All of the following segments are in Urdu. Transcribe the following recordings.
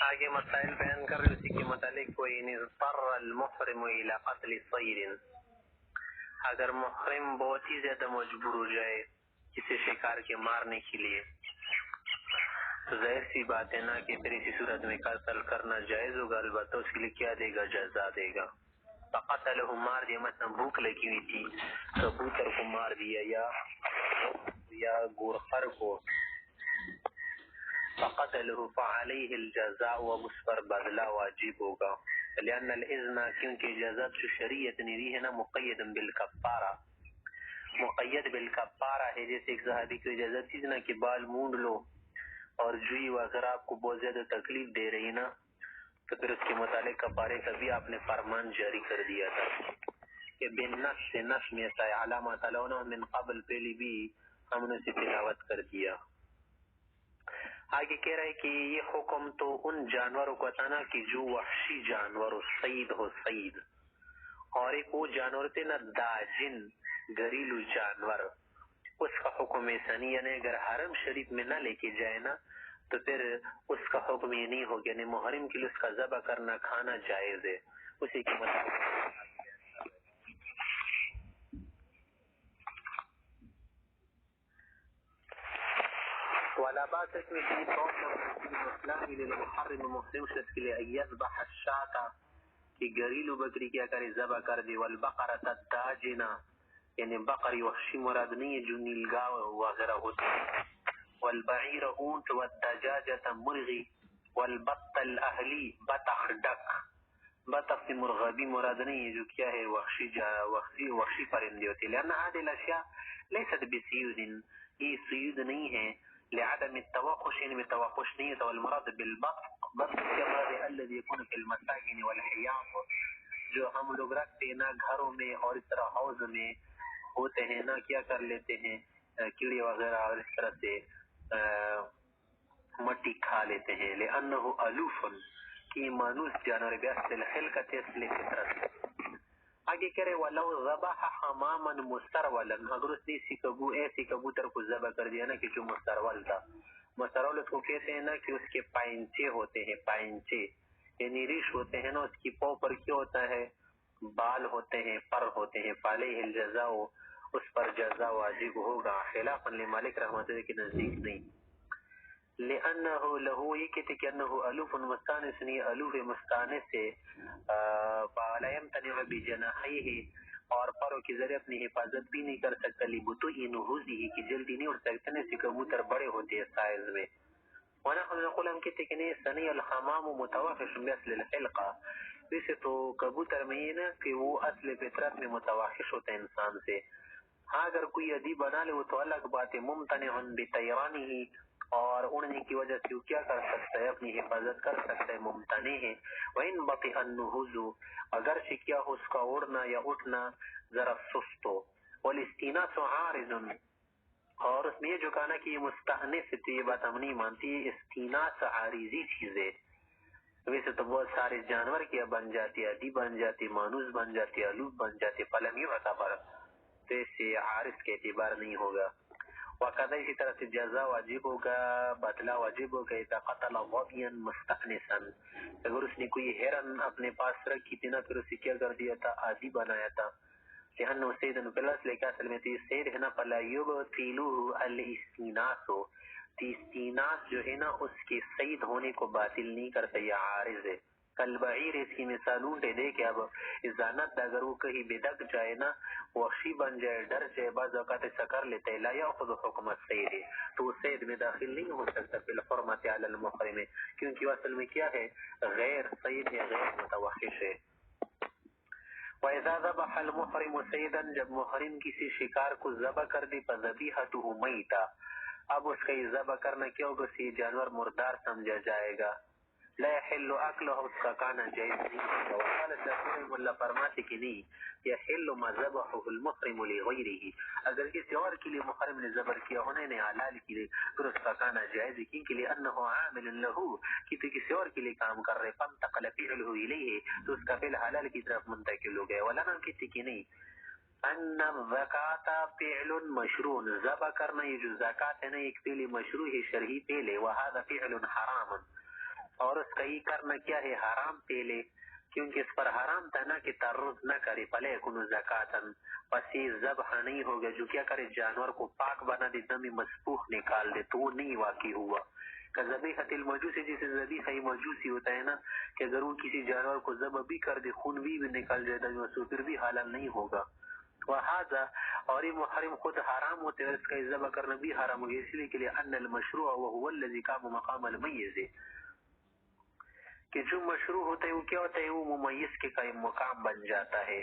آگے مسائل بیان کر رہے اسی کے متعلق کوئی اضطر المحرم الى قتل صید، اگر محرم بہت ہی زیادہ مجبور ہو جائے کسی شکار کے مارنے کے لیے تو ظاہر سی بات ہے نا کہ پھر اسی صورت میں قتل کرنا جائز ہوگا، البتہ اس کے لیے کیا دے گا؟ جزا دے گا. فقتلہ مار دیا، مثلا بھوک لگی ہوئی تھی کبوتر کو مار دیا یا گورخر کو، فقتلہ فعلیہ الجزاء، اب اس پر بدلہ واجب ہوگا. لأن الاذن، کیونکہ اجازت جو شریعت نے دی ہے نا مقید بالکفارہ، مقید بالکفارہ ہے. جیسے ایک صحابی کو اجازت تھی نا کہ بال مونڈ لو اور جوئی وغیرہ آپ کو بہت زیادہ تکلیف دے رہی نا، تو پھر اس کے متعلق کفارے کا بھی آپ نے فرمان جاری کر دیا تھا کہ بالنفس سے نفس میں ایسا ہے، علامہ تلونہ من قبل پہلی بھی ہم نے اسے تلاوت کر دیا. آگے کہہ رہے کہ یہ حکم تو ان جانوروں کو تھا نا کہ جو وحشی جانور صید ہو صید، اور ایک وہ جانور تھے نا داجن گھریلو جانور، اس کا حکم ایسا نہیں. یعنی اگر حرم شریف میں نہ لے کے جائے نا تو پھر اس کا حکم یہ نہیں ہوگا، یعنی محرم کے لیے اس کا ذبح کرنا کھانا جائز ہے. اسی کے مطابق ولا باس اس میں کی اسلام للمحرم محرم شخص کے لیے یذبح الشاة کہ گھریلو بکری کیا کرے ذبح کر دے، والبقرۃ الداجنہ یعنی بقری وحشی مراد نہیں ہے جو نیلگاہ وغیرہ ہوتے ہیں، والبعیر اونٹ، والدجاجۃ مرغی، والبط الاہلی بطخ ڈک، بطخ سے مرغابی مراد نہیں ہے جو کیا ہے وحشی پرندے ہوتے ہیں. لأن هذه الاشیاء لیست بسیود، یہ سیود نہیں ہے، لعدم التوحش یعنی میں توحش نہیں ہے. والمراد بالبطق بطق کے مراد الذي يكون في المساجن والحیاض، جو ہم لوگ رکھتے ہیں نا گھروں میں اور اس طرح حوض میں ہوتے ہیں نا، کیا کر لیتے ہیں کیڑے وغیرہ اور اس طرح سے مٹی کھا لیتے ہیں. لأنه الوف کی مانوس جانور بیاصل الخلقت اصل فطرت. آگے کہہ رہے ولو ذبح حماما مسترولا، اگر اس نے ایسی کبوتر کو ذبح کر دیا نا کہ جو مسترول تھا. مسترول اس کو کہتے ہیں نا کہ اس کے پائنچے ہوتے ہیں، پائنچے یعنی ریش ہوتے ہیں نا، اس کی پاؤں پر کیا ہوتا ہے؟ بال ہوتے ہیں، پر ہوتے ہیں. فعلیہ الجزاء، اس پر جزا واجب ہوگا، خلافا لمالک رحمۃ اللہ کے نزدیک نہیں. لأنه له یہ کہتے کہ انه الوف مستانس نہیں، الوف مستانس سے فلا يمتنع بجناحيه، اور پروں کے ذریعے اپنی حفاظت بھی نہیں کر سکتا، لبطوء نهوضه کی جلدی نہیں اٹھ سکتے نا، کبوتر بڑے ہوتے ہیں سائز میں. ونحن نقول ہم کہتے کہ نہیں سنی الحمام متوحش باصل الحلقہ، ویسے تو کبوتر میں یہ نا کہ وہ اصل فطرت میں متوحش ہوتا ہے انسان سے. ہاں اگر کوئی ادیب بنا لے وہ تو الگ بات ہے، ممتنع بطیرانہ، اور اڑنے کی وجہ سے وہ کیا کر سکتا ہے؟ اپنی حفاظت کر سکتا ہے، ممتنع ہے. وَإِن بَطِئَ النُّهُوزُ، اگرچہ کیا ہو اس کا اڑنا یا اٹھنا ذرا سست ہو. وَالِاسْتِنَاسُ عَارِضٌ، اور اس میں یہ جو کہا نا کہ یہ مستأنس تھی، یہ بات ہم نہیں مانتی. استیناس عارضی چیز ہے، ویسے تو بہت سارے جانور کیا بن جاتی، ادی بن جاتی، مانوس بن جاتی، الوف بن جاتی، فلم یو اعتبر، تو اس سے عارض کے اعتبار نہیں ہوگا. وقضا اسی طرح سے جزا واجب ہوگا، بدلہ واجب ہوگا اذا قتل ظبیا مستأنسا، اگر اس نے کوئی ہرن اپنے پاس رکھی تھی نا پھر اسے کیا کر دیا تھا؟ عادی بنایا تھا. لأنه سید پلس لے کے اصل میں تو سید ہے نا، فلا یبطلوه الاستیناس، استیناس جو ہے نا اس کے سید ہونے کو باطل نہیں کرتا، یہ عارض ہے. کالبعیر، اس کی مثال اونٹے دے کہ اب ازانت اگر وہ کہیں بدک جائے نا، وحشی بن جائے، ڈر جائے، بعض اوقات ایسا کر لیتا ہے، لا یاخذ حکم السید، تو وہ سید میں داخل نہیں ہو سکتا فی الحرمۃ علی المحرم، کیونکہ وہ اصل میں کیا ہے؟ غیر سید ہے، غیر متوحش ہے. وَإِذَا ذَبَحَ الْمُحْرِمُ صَيْدًا، جب محرم کسی شکار کو ذبح کر دے، فَذَبِيحَتُهُ مَيْتًا، اب اس کا یہ ذبح کرنا کیا ہوگا؟ یہ جانور مردار سمجھا جائے گا. لا يحل اکلہ، اس کا کھانا جائز نہیں ہوگا. وقال الشافعی، اللہ فرماتے کہ نہیں، يحل ما ذبحه المحرم لغیرہ، اگر کسی اور کے لیے محرم نے ذبح کیا ہونے نے حلال کے لیے، پھر اس کا کھانا جائز ہے، کیونکہ لأنه عامل له، کہ تو کسی اور کے لیے کام کر رہے، فانتقل فعله الیہ، تو اس کا فعل حلال کی طرف منتقل ہو گیا. ولا نہ کہتے کہ نہیں، ان الزکات فعل مشروع، ذبح کرنا یہ جو زکات ہے نا ایک فعل مشروع ہے، شرعی فعل ہے. وهذا فعل حرام، اور اس کا یہ کرنا کیا ہے؟ حرام فعل ہے، کیونکہ اس پر حرام تھا نا کہ تعرض نہ کرے. فلا يكون زکاتا، پس یہ ذبح نہیں ہوگا. جو کیا کرے؟ جانور کو پاک بنا دے، دم مسفوح نکال دے، تو وہ نہیں واقع ہوا. کہ ذبیحۃ المجوسی، جیسے ذبیحہ مجوسی ہوتا ہے نا، کہ اگر وہ کسی جانور کو ذبح بھی کر دے، خون بھی نکل جائے دم مسفوح، پھر بھی حلال نہیں ہوگا. وهذا، اور یہ محرم خود حرام ہوتے ہیں، اس کا ذبح کرنا بھی حرام ہوگا. اس لیے کہ ان المشروع وهو الذي قام مقام الميز، کہ جو مشروع ہوتا ہے وہ کیا ہوتا ہے؟ وہ ممیز کے قائم مقام بن جاتا ہے.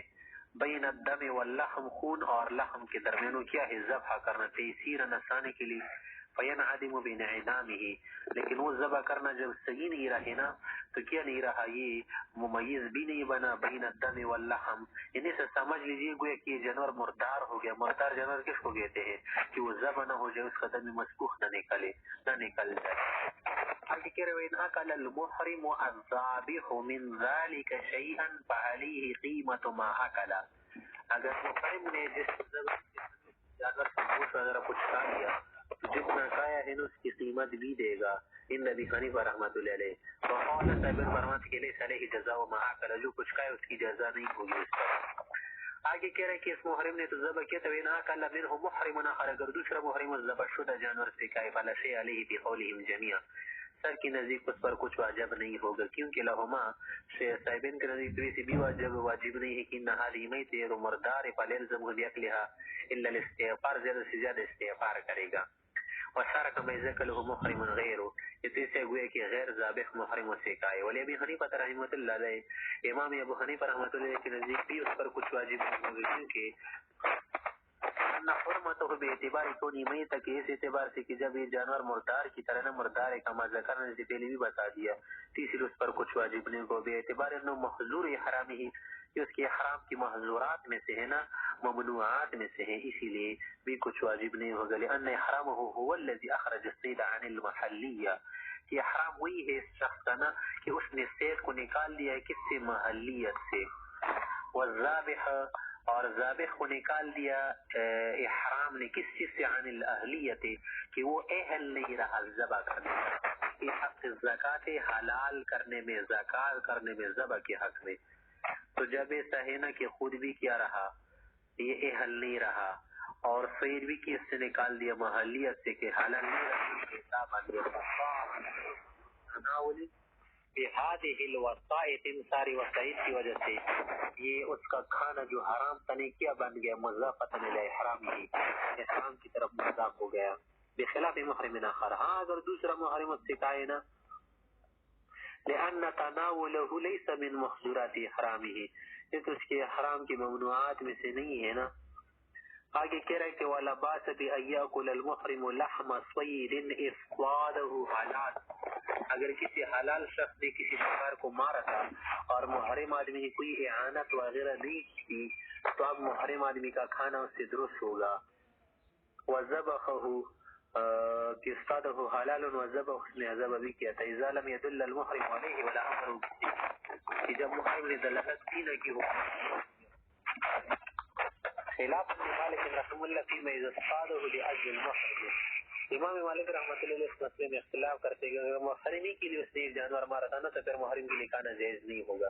بین الدم واللحم، خون اور لحم کے درمیانوں کیا ہے؟ ذبح کرنا، تیسیر نسانے کے لیے. فینعدم بانعدامه، لیکن وہ ذبح کرنا جب صحیح نہیں رہے نا تو کیا نہیں رہا؟ یہ ممیز بھی نہیں بنا. بین الدم واللحم، انہیں سے سمجھ لیجیے گویا کہ یہ جانور مردار ہو گیا. مردار جانور کس کو کہتے ہیں؟ کہ وہ ذبح نہ ہو جائے، اس کا دم مسفوح نہ نکل جائے. آگے کہہ رہے ہیں اکل المحرم الذابح من ذلك شيئا فعليه قیمت ما اکل. اگر محرم نے جس جانور سے گوشت وغیرہ کچھ کھا لیا تو جتنا کھایا ہے اس کی قیمت بھی دے گا. ان ابی حنیفہ رحمۃ اللہ علیہ. وقال صاحب فرماتے کہ لیس علیہ جزاء ما اکل، جو کچھ کھایا اس کی جزا نہیں ہوگی اس پر. آگے کہہ رہے کہ اس محرم نے تو ذبح کیا تھا، وینا اکل منه محرم آخر، اگر دوسرا محرم ذبح شدہ جانور سے کھائے، فلا شیء علیہ بقولهم جميعا، سر کی نزدیک اس پر کچھ واجب نہیں ہوگا، کیونکہ لہما صاحبین کے نزدیک تو اسی بھی واجب نہیں ہے کہ انہا هذه میتۃ مردار فلیلزمه باکلها الا الاستغفار، زیادہ سے زیادہ استغفار کرے گا. وشار کما ذکره محرم غیره، یہ تو اسے گویا کہ غیر ذابح محرم سے کھائے. ولی ابی حنیفہ رحمۃ اللہ علیہ، امام ابو حنیفہ رحمۃ اللہ علیہ کے نزدیک بھی اس پر کچھ واجب نہیں ہوگا، کیونکہ ان حرمته باعتبار کونی میت، کہ اس اعتبار سے کہ جب یہ جانور مردار کی طرح نہ مردار ہے، کما ذکرنے سے پہلے بھی بتا دیا، تیسری اس پر کچھ واجب نہیں ہوگا. باعتبار انه محظور حرام ہی، کہ اس کے حرام کی محظورات میں سے ہے نا، ممنوعات میں سے ہے، اسی لیے بھی کچھ واجب نہیں ہوگا. لأن حرامه هو الذي اخرج الصيد عن المحلیہ، یہ حرام وہی ہے اس شخص کا نا کہ اس نے صید کو نکال دیا ہے کس سے؟ محلیت سے. والذابح، اور ذابح کو نکال دیا احرام نے کس چیز سے؟ عن الاہلیت، کہ وہ اہل نہیں رہا ذبح کرنے میں. حق زکات حلال کرنے میں، زکات کرنے میں، ذبح کے حق میں. تو جب ایسا ہے نا کہ خود بھی کیا رہا؟ یہ اہل نہیں رہا، اور صید بھی کس سے نکال دیا؟ محلیت سے، کہ حلال نہیں رہا، بن گیا. تناول بهذه الوسائط، ان ساری وسائط کی وجہ سے یہ اس کا کھانا جو حرام تنے کیا بن گیا، مضافۃ الی احرام، ہی احرام کی طرف مضاف ہو گیا. بخلاف محرم آخر، ہاں اگر دوسرا محرم اس سے کھائے نا، لأن تناوله ليس من محظورات احرامه، یہ تو اس کے حرام کی ممنوعات میں سے نہیں ہے نا. آگے کہہ رہے کہ وَلَا بَأْسَ بِأَن يَأْكُلَ الْمُحْرِمُ لَحْمَ صَيْدٍ اصْطَادَهُ حلال، اگر کسی حلال شخص نے کسی شکار کو مارا تھا اور محرم آدمی نے کوئی اعانت وغیرہ نہیں کی، تو اب محرم آدمی کا کھانا اس سے درست ہوگا. وَذَبَحَهُ، کہ اصطادہ حلال وذبح، اس نے ذبح بھی کیا تھا. اذا لم يدل المحرم علیہ ولا امر، کہ جب محرم نے دلالت کی نہ کہ وہ خلاف مالک رحمہ اللہ فیما اذا اصطاده لاجل المحرم، امام مالک رحمۃ اللہ علیہ اس مسئلے میں اختلاف کرتے ہیں کہ محرمی کے لیے اس نے جانور مارا تھا نا، تو پھر محرم کے لیے کھانا جائز نہیں ہوگا.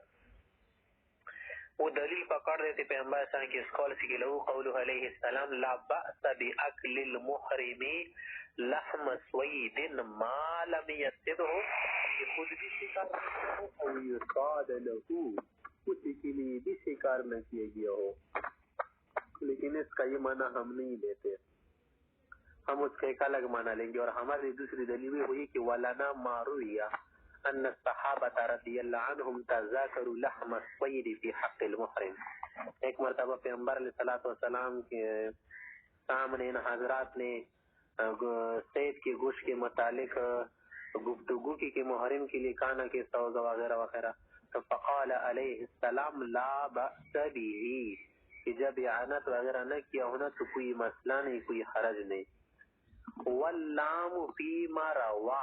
وہ دلیل پکڑ رہے تھے پیغمبر صلی اللہ علیہ وسلم کی اس قول سے کہ لہو قولہ علیہ السلام لا بأس بأکل المحرم لحم صید ما لم یصدہ، کہ خود بھی شکار نہ ہو اور یصاد لہو، اسی کے لیے بھی شکار نہ کیا گیا ہو. لیکن اس کا یہ معنی ہم نہیں لیتے، ہم اس کا ایک الگ معنی لیں گے. اور ہماری دوسری دلیل ہوئی کہ وَلَنَا مَا رُوِيَ ان الصحابہ رضی اللہ عنہم تذاکروا لحم الصید فی حق المحرم. ایک مرتبہ پیغمبر علیہ الصلوۃ والسلام کے سامنے ان حضرات نے صید کے گوشت کے متعلق گفتگو کی کہ محرم کے لیے کھانا کیسا ہوگا وغیرہ وغیرہ. تو فقال علیہ السلام لا بأس به، کہ جب اعانت وغیرہ نہ کیا ہونا تو کوئی مسئلہ نہیں، کوئی حرج نہیں. واللام فیما روا،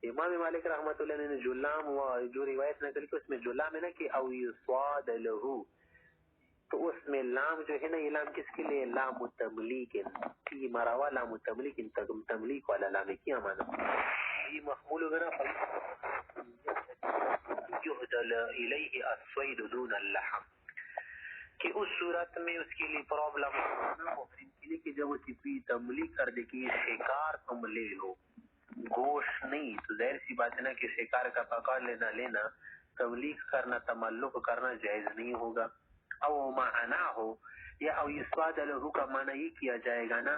امام مالک رحمۃ اللہ نے جو لام جو روایت نقل کی اس میں جو لام ہے نا کہ او یصاد لہو، تو اس میں لام جو ہے نا، یہ لام کس کے لیے؟ لام تملیک، یہ مراوا لام تملیک، تملیک والا لام کیا مانا یہ محمول ہوگا نا، یہدل الیہ الصید دون اللحم، کہ اس صورت میں اس کے لیے پرابلم محرم کے لیے کہ جب وہ چپی تملیک کر دے کہ شکار تم لے لو، گوشت نہیں، تو ظاہر سی بات ہے نا کہ شکار کا پکڑ لینا تملیک کرنا، تملک کرنا جائز نہیں ہوگا۔ او معنی ہو یا او یسواد لہو کا معنی یہ کیا جائے گا نا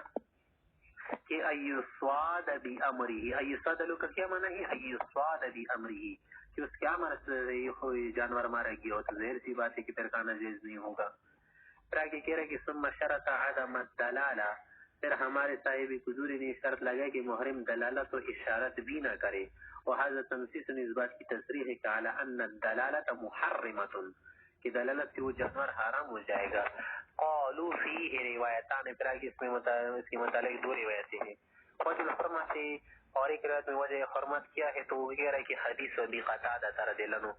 کہ ایسواد بی امری، ایسواد لہو کا کیا معنی ہے؟ ایسواد بی امری، کہ اس کیا معنی جانور مارا گیا ہو، تو ظاہر سی بات ہے کہ پھر کھانا جائز نہیں ہوگا۔ پھر آگے کہہ رہے کہ ثم شرط عدم الدلالہ، پھر ہمارے صاحب قدوری نے شرط لگا کہ محرم دلالت و اشارت بھی نہ کرے، وہذا تنسیس اس بات کی تصریح ہے کہ علی ان الدلالت محرمت، کہ دلالت سے وہ جانور حرام ہو جائے گا۔ قالوا فیہ روایتان، پھر آگے اس کے متعلق دو روایتیں ہیں، وجہ الحرمت اور ایک روایت میں وجہ حرمت کیا ہے، تو وہ کہہ رہا ہے کہ حدیث ابی قتادہ رضی اللہ عنہ،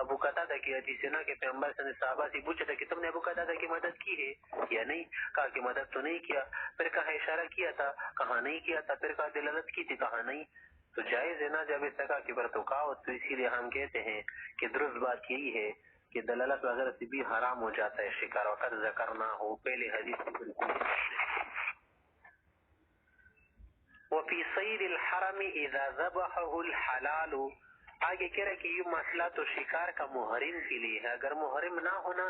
ابو قتادہ کی حدیث ہے نا کہ پیغمبر صلی اللہ علیہ وسلم صحابہ سے پوچھا تھا کہ تم نے ابو قتادہ کی مدد کی ہے یا نہیں؟ کہا کہ مدد تو نہیں کیا، پھر کہا اشارہ کیا تھا، کہا نہیں کیا تھا، پھر کہا دلالت کی تھی، کہا نہیں، تو جائز ہے نا جب اس طرح کی برتکاؤ، تو اسی لیے ہم کہتے ہیں کہ درست بات یہی ہے کہ دلالت وغیرہ سے بھی حرام ہو جاتا ہے شکار، وقت ذکر نہ ہو پہلے حدیث کی بالکل۔ وفی صید الحرم اذا ذبحه الحلال، آگے کہہ رہا ہے کہ یہ مسئلہ تو شکار کا محرم کے لیے ہے، اگر محرم نہ ہونا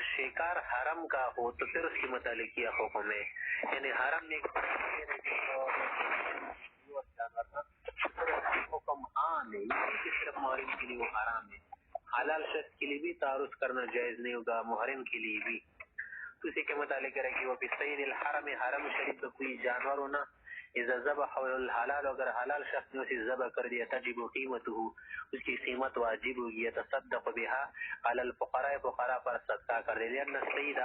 شکار حرم کا ہو تو پھر اس کے متعلق کیا حکم ہے، یعنی حرم میں حکم عام ہے، صرف محرم کے لیے وہ حرام ہے، حلال شخص کے لیے بھی تعارض کرنا جائز نہیں ہوگا، محرم کے لیے بھی۔ تو اسی کے متعلق ہے کہ وہ بصید الحرم، حرم شریف کا کوئی جانور ہونا، اذا ذبح الحلال، اگر حلال شخص نے اسے ذبح کر دیا، تجب قیمته، اس کی قیمت واجب ہوگی، تصدق بها علی الفقراء، فقراء پر صدقہ کر دے، لأن السید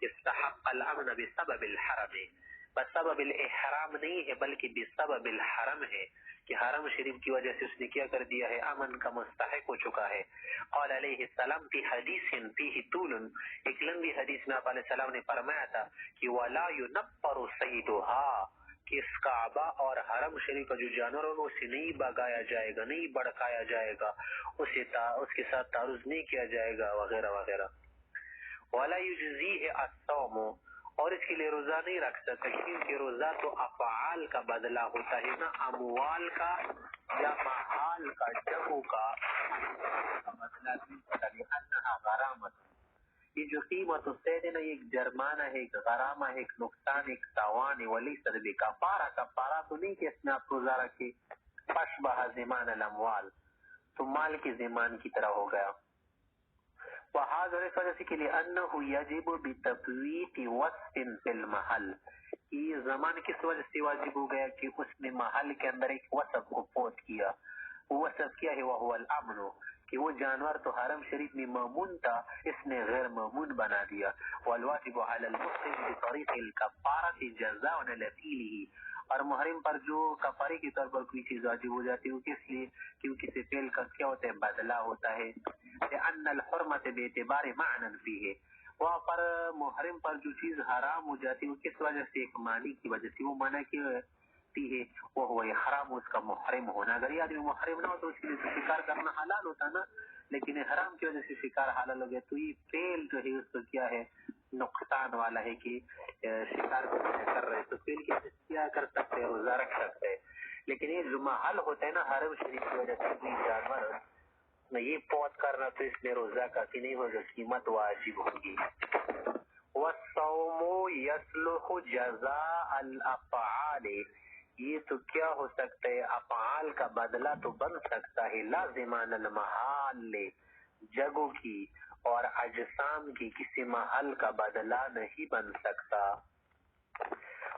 استحق الامن بسبب الحرم، بسبب الاحرام نہیں ہے بلکہ بسبب الحرم ہے، کہ حرم شریف کی وجہ سے اس نے کیا کر دیا ہے، امن کا مستحق ہو چکا ہے۔ قال علیہ السلام فی حدیث فیہ طول، ایک لمبی حدیث میں آپ علیہ السلام نے فرمایا تھا کہ ولا ينفر صیدها، کہ اس کعبہ اور حرم شریف کا جو جانور ہوگا اسے نہیں بگایا جائے گا، نہیں بڑکایا جائے گا، اس کے ساتھ تعرض نہیں کیا جائے گا وغیرہ وغیرہ۔ ولا یجزیہ الصوم، اور اس کے لیے روزہ نہیں رکھ سکتا، کیونکہ روزہ تو افعال کا بدلہ ہوتا ہے نا، اموال کا یا محال کا، جگہوں کا بدلہ نہیں ہوتا، لأنہا غرامت، یہ جو قیمت الصید ہے نا، ایک جرمانہ ہے، ایک غرامہ ہے، ایک نقصان، ایک تاوان ہے، ولیست بکفارہ، کفارہ تو نہیں کہ اس میں آپ روزہ رکھے، فاشبہ زمان الاموال، تو مال کے زمان کی طرح ہو گیا۔ وہذا اس وجہ سے کہ لأنه یجب بتفویت وصف فی المحل، یہ زمان کس وجہ سے واجب ہو گیا کہ اس نے محل کے اندر ایک وصف کو فوت کیا، وصف کیا ہے، وہو الامن، کہ وہ جانور تو حرم شریف میں مامون تھا، اس نے غیر مامون بنا دیا۔ والواجب علی المحرم بطریق الکفارۃ جزاء لفعلہ، اور محرم پر جو کفارے کے طور پر کوئی چیز واجب ہو جاتی ہے وہ کس لیے، کیونکہ سے فعل کا کیا ہوتا ہے، بدلہ ہوتا ہے۔ لأن الحرمۃ باعتبار معنی فیہ، وہاں پر محرم پر جو چیز حرام ہو جاتی ہے وہ کس وجہ سے، ایک معنی کی وجہ سے، وہ معنی کی ہے وہ ہوا حرام، اس کا محرم ہونا۔ اگر یہ آدمی محرم نہ ہو تو اس کے لیے شکار کرنا حلال ہوتا نا، لیکن حرام کی وجہ سے شکار حلال ہو گیا، تو یہ فعل جو ہے اس کو کیا ہے، نقصان والا ہے، کہ شکار کو کر رہے تو فعل کی وجہ سے کیا کر سکتے ہیں، روزہ رکھ سکتے ہیں، لیکن یہ جو محل ہوتا ہے نا حرم شریف کی وجہ سے کوئی جانور یہ فوت کرنا، تو اس میں روزہ کافی نہیں ہوگا، قیمت واجب ہوگی۔ والصوم یصلح جزاء الافعال، یہ تو کیا ہو سکتا ہے، افعال کا بدلہ تو بن سکتا ہے، لازمان المحال، جگہوں کی اور اجسام کی کسی محل کا بدلہ نہیں بن سکتا۔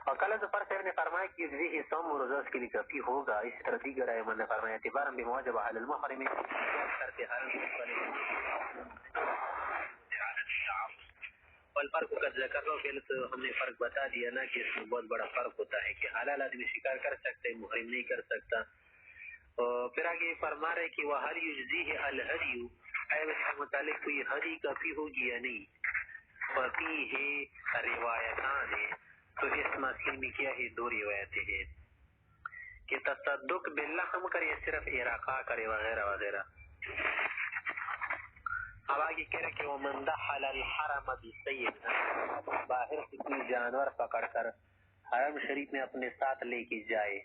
اور کل ظفر صاحب نے فرمایا کہ یہ صوم و روزہ اس کے لیے کافی ہوگا، اس طرح دیگر ائمہ نے فرمایا اعتبارا بموجب علی المحرم، کرتے والفرق قد ذکرنا، پہلے تو ہم نے فرق بتا دیا نا کہ اس میں بہت بڑا فرق ہوتا ہے کہ حلال آدمی شکار کر سکتے ہیں، محرم نہیں کر سکتا۔ پھر آگے فرما رہے کہ وَهَلْ يُجْزِيهِ الْهَدْيُ، اس کے متعلق کوئی ہدی کافی ہوگی یا نہیں، ففیہ روایتان، تو اس مسئلے میں کیا ہے؟ دو روایتیں ہیں کہ تصدق باللحم کرے صرف اراقہ کرے وغیرہ وغیرہ. اب آگے کہہ رہے کہ ومن دخل الحرم بسید، باہر سے کوئی جانور پکڑ کر حرم شریف میں اپنے ساتھ لے کے جائے.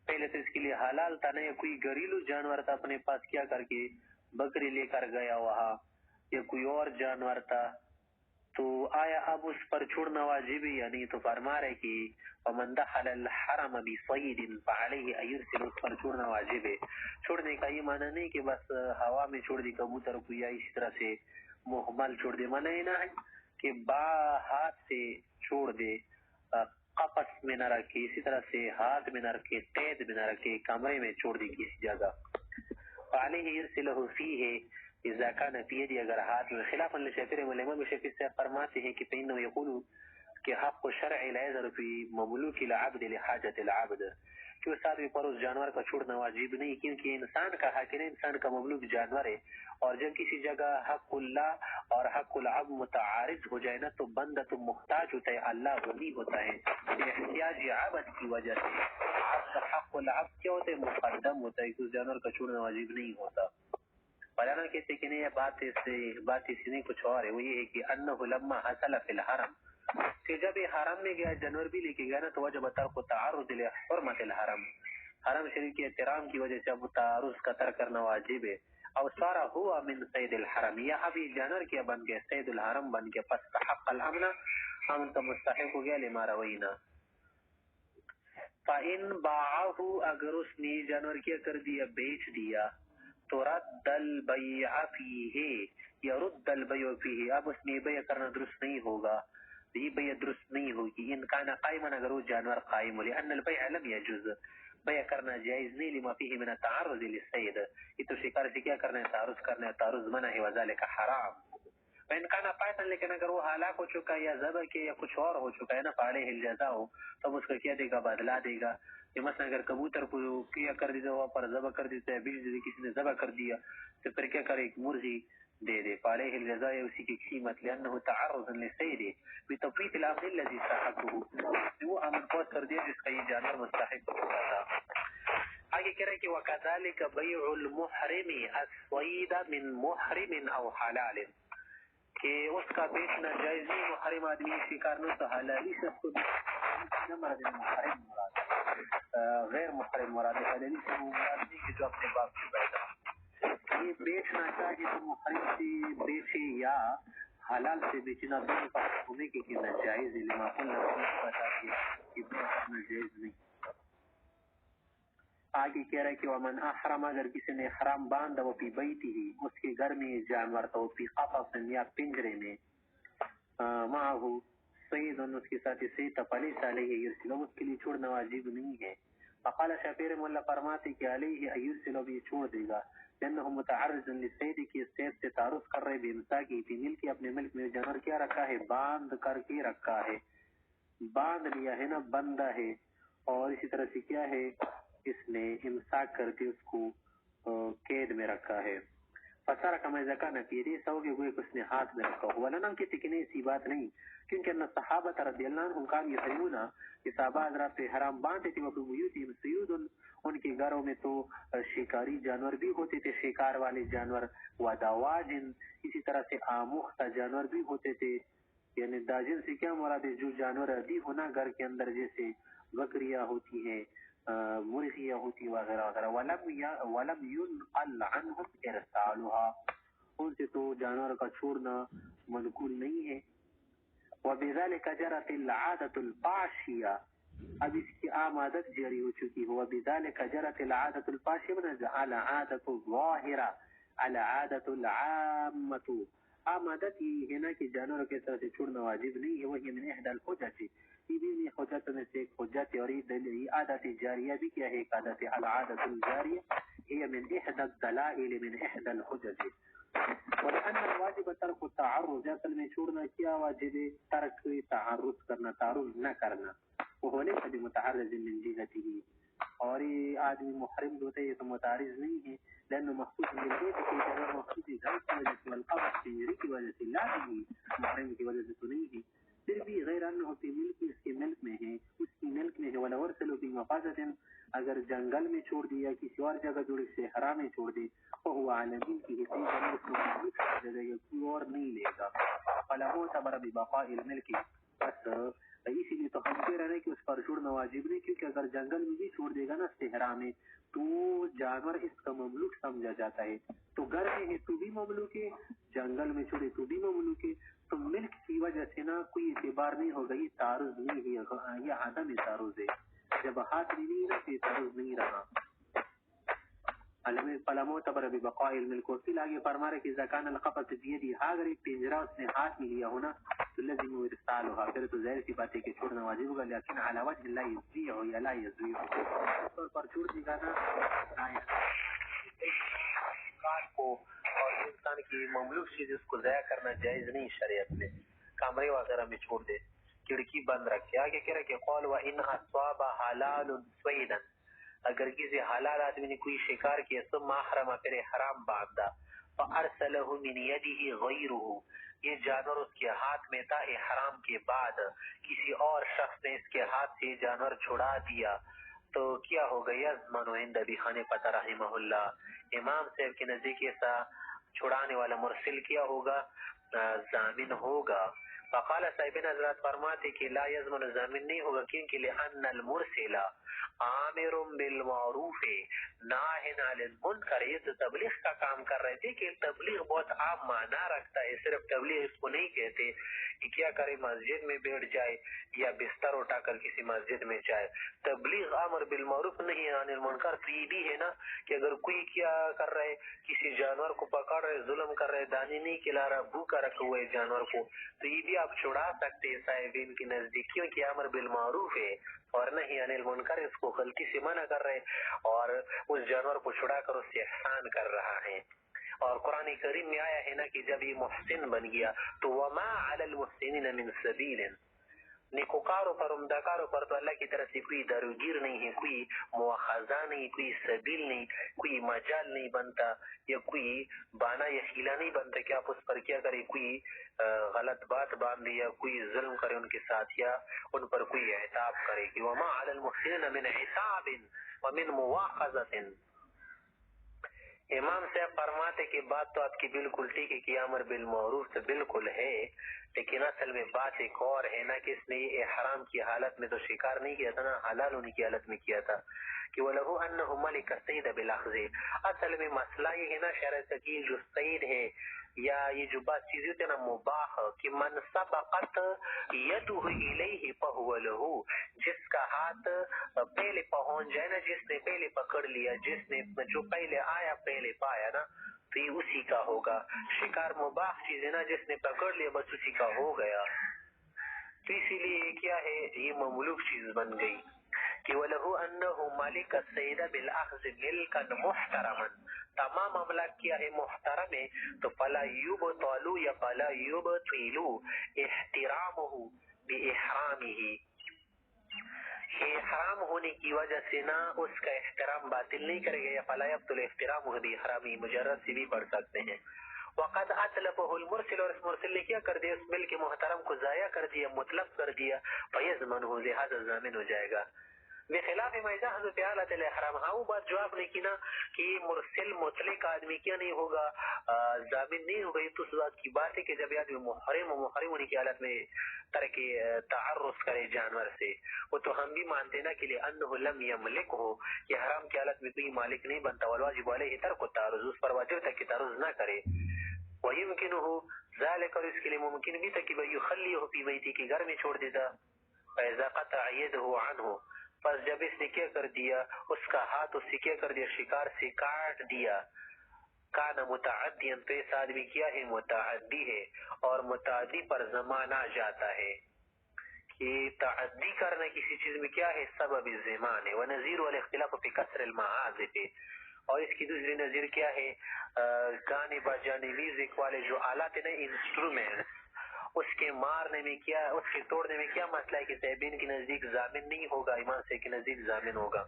پہلے تو اس کے لیے حلال تھا نہ، کوئی گھریلو جانور تھا اپنے پاس کیا کر کے بکری لے کر گیا وہاں، یا کوئی اور جانور تھا، تو آیا اب اس پر چھوڑنا واجب ہے یا نہیں؟ تو فرما رہے کہ ومن دخل الحرم بصید فعلیہ ان یرسل، اس پر چھوڑنا واجب ہے. چھوڑنے کا یہ معنی نہیں کہ بس ہوا میں چھوڑ دی کبوتر کو یا اسی طرح سے محمل چھوڑ دے، معنی یہ نہ ہے کہ با ہاتھ سے چھوڑ دے، قفص میں نہ رکھے، اسی طرح سے ہاتھ میں نہ رکھے، قید میں نہ رکھے، کمرے میں چھوڑ دی کسی جگہ. فعلیہ یرسلہ فیہ اذا کان فی یدی، اگر ہاتھ میں، خلافا للشافعی، امام شافعی سے فرماتے ہیں کہ فإنه یقول کہ حق شرع لا یظہر فی مملوک العبد لحاجت العبد، کہ اس آدمی پر اس جانور کا چھوڑنا واجب نہیں، کیونکہ انسان کا حق ہے، انسان کا مملوک جانور ہے. اور جب کسی جگہ حق اللہ اور حق العبد متعارض ہو جائے نا، تو بندہ تو محتاج ہوتا ہے، اللہ غنی ہوتا ہے. احتیاج عبد کی وجہ سے حق العبد کیا ہوتا ہے؟ مقدم ہوتا ہے، کہ اس جانور کا چھوڑنا واجب نہیں ہوتا. مولانا کہتے کہ نہیں، یہ بات اس نہیں، کچھ اور ہے. وہ یہ ہے کہ انہ لما حصل فی الحرم، کہ جب یہ حرم میں گیا جانور بھی لے کے گیا نا، تو وجب ترک تعرض لحرمت الحرم، حرم شریف کے احترام کی وجہ سے اب تعرض کا ترک کرنا واجب ہے. او سارا ہوا من سید الحرم، یا اب یہ جانور کیا بن گیا؟ سید الحرم بن گیا. فاستحق الامن، امن کا مستحق ہو گیا لما روینا. فَإِن باعه، اگر اس نے جانور کیا کر دیا؟ بیچ دیا. تو رد البیع فیہ، یا رد البیع فیہ، اب اس میں بیع کرنا درست نہیں ہوگا، یہ بیع درست نہیں ہوگی. ان کانا قائما، اگر وہ جانور قائم ہو، لأن البیع لم یجوز، بیع کرنا جائز نہیں، لما فیہ من التعرض للصید، یہ تو شکار سے کیا کرنا ہے؟ تعرض کرنا ہے، تعرض منع ہے، وذالک حرام. ان کانا قائما، لیکن اگر وہ ہلاک ہو چکا ہے یا ذبح کے یا کچھ اور ہو چکا ہے نا، فعلیہ الجزاء، تب اس کا کیا دے گا؟ بدلا دے گا. کہ مثلا اگر کبوتر کو کیا کر دیتا، وہاں پر ذبح کر دیتا ہے، بیچ دیتا، کسی نے ذبح کر دیا، تو پھر کیا کرے؟ ایک مرغی دے دے. فعلیہ الجزاء، اسی کی قیمت، لأنه تعرض للصید بتفویت الامر الذي استحقه، وہ امر پوس کر دیا جس کا یہ جانور مستحق ہوتا تھا. آگے کہہ رہے کہ وَكَذَلِكَ بَيْعُ الْمُحْرِمِ الصَّيْدَ مِنْ مُحْرِمٍ أَوْ حَلَالٍ، کہ اس کا بیچنا جائز نہیں، محرم آدمی شکار نہ، تو حلالی سے اس کو نہ مراد محرم مراد، غیر محرم مراد. حلالی سے وہ مراد نہیں کہ جو اپنے باپ سے پیدا. یہ بیچنا چاہیے تو محرم سے بیچے یا حلال سے بیچنا، دونوں کا ہونے کے ناجائز ہے. لما قلنا بتا کہ بیع کرنا جائز نہیں. آگے کہہ رہا ہے کہ ومن احرم، اگر کسی نے احرام باندھا، وہ فی بیتی ہی، اس کے گھر میں جانور تھا، وہ فی قفص یا پنجرے میں، معه صید، اس کے ساتھ صید، فلیس علیہ یرسل، اس کے لیے چھوڑنا واجب نہیں ہے. فقال شافعی رحمہ اللہ فرماتے کہ علیہ یرسل، بھی چھوڑ دے گا، لأنه متعرض للصید، کی صید سے تعرض کر رہے، بامساکی فی ملکی، اپنے ملک میں جانور کیا رکھا ہے؟ باندھ کر کے رکھا ہے، باندھ لیا ہے نا، بندہ ہے. اور اسی طرح سے کیا ہے؟ اس نے امساک کر کے اس کو قید میں رکھا ہے. فسارا کما زکا نہ پیدی سو کے ہوئے اس نے ہاتھ میں رکھا ہوا. ولنم کی تکنے ایسی بات نہیں، کیونکہ ان صحابہ رضی اللہ عنہم کان یحرمون، کہ صحابہ حضرات پہ حرام باندھتے تھے، وفی بیوتہم سیود، ان کے گھروں میں تو شکاری جانور بھی ہوتے تھے، شکار والے جانور، ودواجن، اسی طرح سے آموختہ جانور بھی ہوتے تھے. یعنی داجن سے کیا مراد ہے؟ جو جانور ادھی ہونا گھر کے اندر، جیسے بکریاں ہوتی ہیں، مرغیاں ہوتی وغیرہ وغیرہ. ولم ينقل عنهم ارسالها، ان سے تو جانور کا چھوڑنا منقول نہیں ہے. وبذلك جرت العادة الفاشية، اب اس کی عام عادت جاری ہو چکی ہے. وبذلك جرت العادة الفاشية، على عادة الظاهرة، على عادة العامة، عام عادت یہ ہے نا کہ جانوروں کے طرح سے چھوڑنا واجب نہیں ہے. وہی من احدى الحجج، یہ بھی حجت میں سے ایک حجت ہے. اور یہ عادت جاریہ بھی کیا ہے؟ ایک عادت العادت الجاریہ ہی من احدى الدلائل من احدى الحجج. ولأن الواجب ترک التعرض، اصل میں چھوڑنا کیا واجب ہے؟ ترک تعرض کرنا، تعرض نہ کرنا. وہ ليس بمتعرض من جهته، اور یہ آدمی محرم جو ہوتے ہیں یہ تو متعارض نہیں ہے، لأنه مخصوص بالبيت کہ جگہ مخصوص گھر کی وجہ سے، والقبر پنجرے کی وجہ سے، لا نہیں محرم کی وجہ سے تو نہیں ہے. پھر بھی غیر انه فی ملک، اس کے ملک میں ہے، اس کی ملک میں ہے. ولو ارسلوا فی مفازة، اگر جنگل میں چھوڑ دیا کسی اور جگہ جو اس سے حرام میں چھوڑ دے، فهو على ملکه فی جنگل کو ملک سمجھا جائے گا، کوئی اور نہیں لے گا. فلا معتبر ببقاء الملک، بس اسی لیے تو ہم کہہ رہے ہیں کہ اس پر چھوڑنا واجب نہیں، کیونکہ اگر جنگل میں بھی چھوڑ دے گا نا صحرا میں تو جانور اس کا مملوک سمجھا جاتا ہے. تو گھر میں ہے تو بھی مملوک ہے، جنگل میں چھوڑے تو بھی مملوک ہے. تو ملک کی وجہ سے نا کوئی اعتبار نہیں ہوگا، یہ تعارض نہیں ہے، یہ عدم تعارض ہے. جب ہاتھ میں نہیں رہا تو یہ تعارض نہیں رہا. علم فلا معتبر ببقاء الملك. وفي آگے فرما رہے کہ اذا كان القفص بيدي، اگر ایک پنجرا اس نے ہاتھ میں لیا ہونا تو لازم ارسالها، پھر تو ظاہر سی بات ہے کہ چھوڑنا واجب ہوگا، لیکن على وجه لا يزيع یا لا يزيع، طور پر چھوڑ دی گا نا انسان کو، اور انسان کی مملوک چیز اس کو ضائع کرنا جائز نہیں شریعت میں. کمرے وغیرہ میں چھوڑ دے، کھڑکی بند رکھے. آگے کہہ رہا کہ قول وان اصاب حلال صیدا، اگر کسی حلال آدمی نے کوئی شکار کیا ثم احرم، پھر حرام باندھا، فارسله من يده غیره، یہ جانور اس کے ہاتھ میں تھا احرام کے بعد، کسی اور شخص نے اس کے ہاتھ سے جانور چھڑا دیا، تو کیا ہوگا؟ یضمن عند ابی حنیفہ رحمہ اللہ، امام صاحب کے نزدیک ایسا چھڑانے والا مرسل کیا ہوگا؟ ضامن ہوگا. فقال صاحبین حضرات فرماتے کہ لا یضمن، ضامن نہیں ہوگا، کیونکہ لأن المرسل عامر بالمعروف ناہی عن المنکر، یہ تو تبلیغ کا کام کر رہے تھے کہ تبلیغ بہت عام معنی رکھتا ہے. صرف تبلیغ اس کو نہیں کہتے کہ کیا کرے مسجد میں بیٹھ جائے یا بستر اٹھا کر کسی مسجد میں جائے. تبلیغ امر بالمعروف نہیں عن المنکر تو یہ بھی ہے نا کہ اگر کوئی کیا کر رہے، کسی جانور کو پکڑ رہے، ظلم کر رہے، دانی نہیں کھلا رہا، بھوکا رکھا ہوا ہے جانور کو، تو یہ بھی آپ چھڑا سکتے ہیں صاحبین کی نزدیک، کیونکہ امر بالمعروف ہے اور نہیں عن المنکر، اس کو غلطی سے منع کر رہے اور اس جانور کو چھڑا کر اس سے احسان کر رہا ہے. اور قرآن کریم میں آیا ہے نا کہ جب یہ محسن بن گیا تو وما علی المحسنین من سبیل، نیکوکاروں پر، عمدکاروں پر تو اللہ کی طرف سے کوئی دروگیر نہیں ہے، کوئی مواخذہ نہیں، کوئی سبیل نہیں، کوئی مجال نہیں بنتا یا کوئی بانا یا خیلہ نہیں بنتا کہ آپ اس پر کیا کریں، کوئی غلط بات باندھے یا کوئی ظلم کرے ان کے ساتھ یا ان پر کوئی عتاب کرے. کہ وما علی المحسنین من عتاب ومن مواخذۃ. امام صاحب فرماتے کہ بات تو آپ کی بالکل ٹھیک ہے کہ امر بالمعروف تو بالکل ہے، لیکن اصل میں بات ایک اور ہے نا کہ اس نے یہ احرام کی حالت میں تو شکار نہیں کیا تھا نا، حلال ہونے کی حالت میں کیا تھا. کہ وَلَهُ أَنَّهُ مَلِكَ الصَّيْدَ بِالْأَخْذِ، اصل میں مسئلہ یہ ہے نا شرط کی جو صید ہے یا یہ جو بات چیزیں ہوتے ہیں نا مباح، کہ من سبقت یدہ الیہ فہو لہو، جس کا ہاتھ پہلے پہنچ جائے نا، جس نے پہلے پکڑ لیا، جس نے جو پہلے آیا پہلے پایا نا، تو یہ اسی کا ہوگا. شکار مباح چیز ہے نا، جس نے پکڑ لیا بس اسی کا ہو گیا. تو اسی لیے کیا ہے یہ مملوک چیز بن گئی. کہ وَلَهُ أَنَّهُ مَلِكَ السَّيْدَ بِالْأَخْذِ مِلْكًا مُحْتَرَمًا، تمام املاک کیا ہے محترم ہے، تو فَلَا يُبْطَلُ یا فَلَا يُبْطِلُ احترامه بِإِحْرَامِهِ، احرام ہونے کی وجہ سے نا اس کا احترام باطل نہیں کرے گا، یا فَلَا يَبْطُلُ احترامه بِإِحْرَامِهِ مجرد سے بھی پڑھ سکتے ہیں. وقد اتلفه المرسل، اور اس مرسل نے کیا کر دیا، اس ملک محترم کو ضائع کر دیا، مطلب کر دیا، فیضمنه، لہذا ضامن ہو جائے گا. بخلاف ما جهز في حالت الاحرام، ہاں وہ بات جو آپ نے کی نا کہ مرسل مطلق آدمی کیا نہیں ہوگا، ضامن نہیں ہوگا. یہ تو اس بات کی بات ہے کہ جب آدمی محرم و محرم ہونے کی حالت میں ترک تعرض کرے جانور سے، وہ تو ہم بھی مانتے نا کہ لأنه لم يملک ہو، کہ حرام کی حالت میں کوئی مالک نہیں بنتا، والواجب علیہ ترک التعرض، اس پر واجب تک کہ تعرض نہ کرے. ويمكنه ذلك، اور اس کے لیے ممکن بھی تھا کہ يخليه في بیتی، کہ گھر میں چھوڑ دیتا. فاذا قطع يده عنه، پس جب اس نے کیا کر دیا، اس کا ہاتھ اس سے کیا کر دیا، شکار سے کاٹ دیا، کان متعدیا، تو اس آدمی کیا ہے، متعدی ہے، اور متعدی پر زمانہ جاتا ہے کہ تعدی کرنا کسی چیز میں کیا ہے، سبب زمان ہے. ونظیر والاختلاف فی کسر المعازف، اور اس کی دوسری نظیر کیا ہے، گانے بجانے میوزک والے جو آلات ہیں نا، انسٹرومنٹ، اس کے مارنے میں کیا، اس کے توڑنے میں کیا مسئلہ ہے کہ صاحبین کے نزدیک ضامن نہیں ہوگا، امام سے کے نزدیک ضامن ہوگا.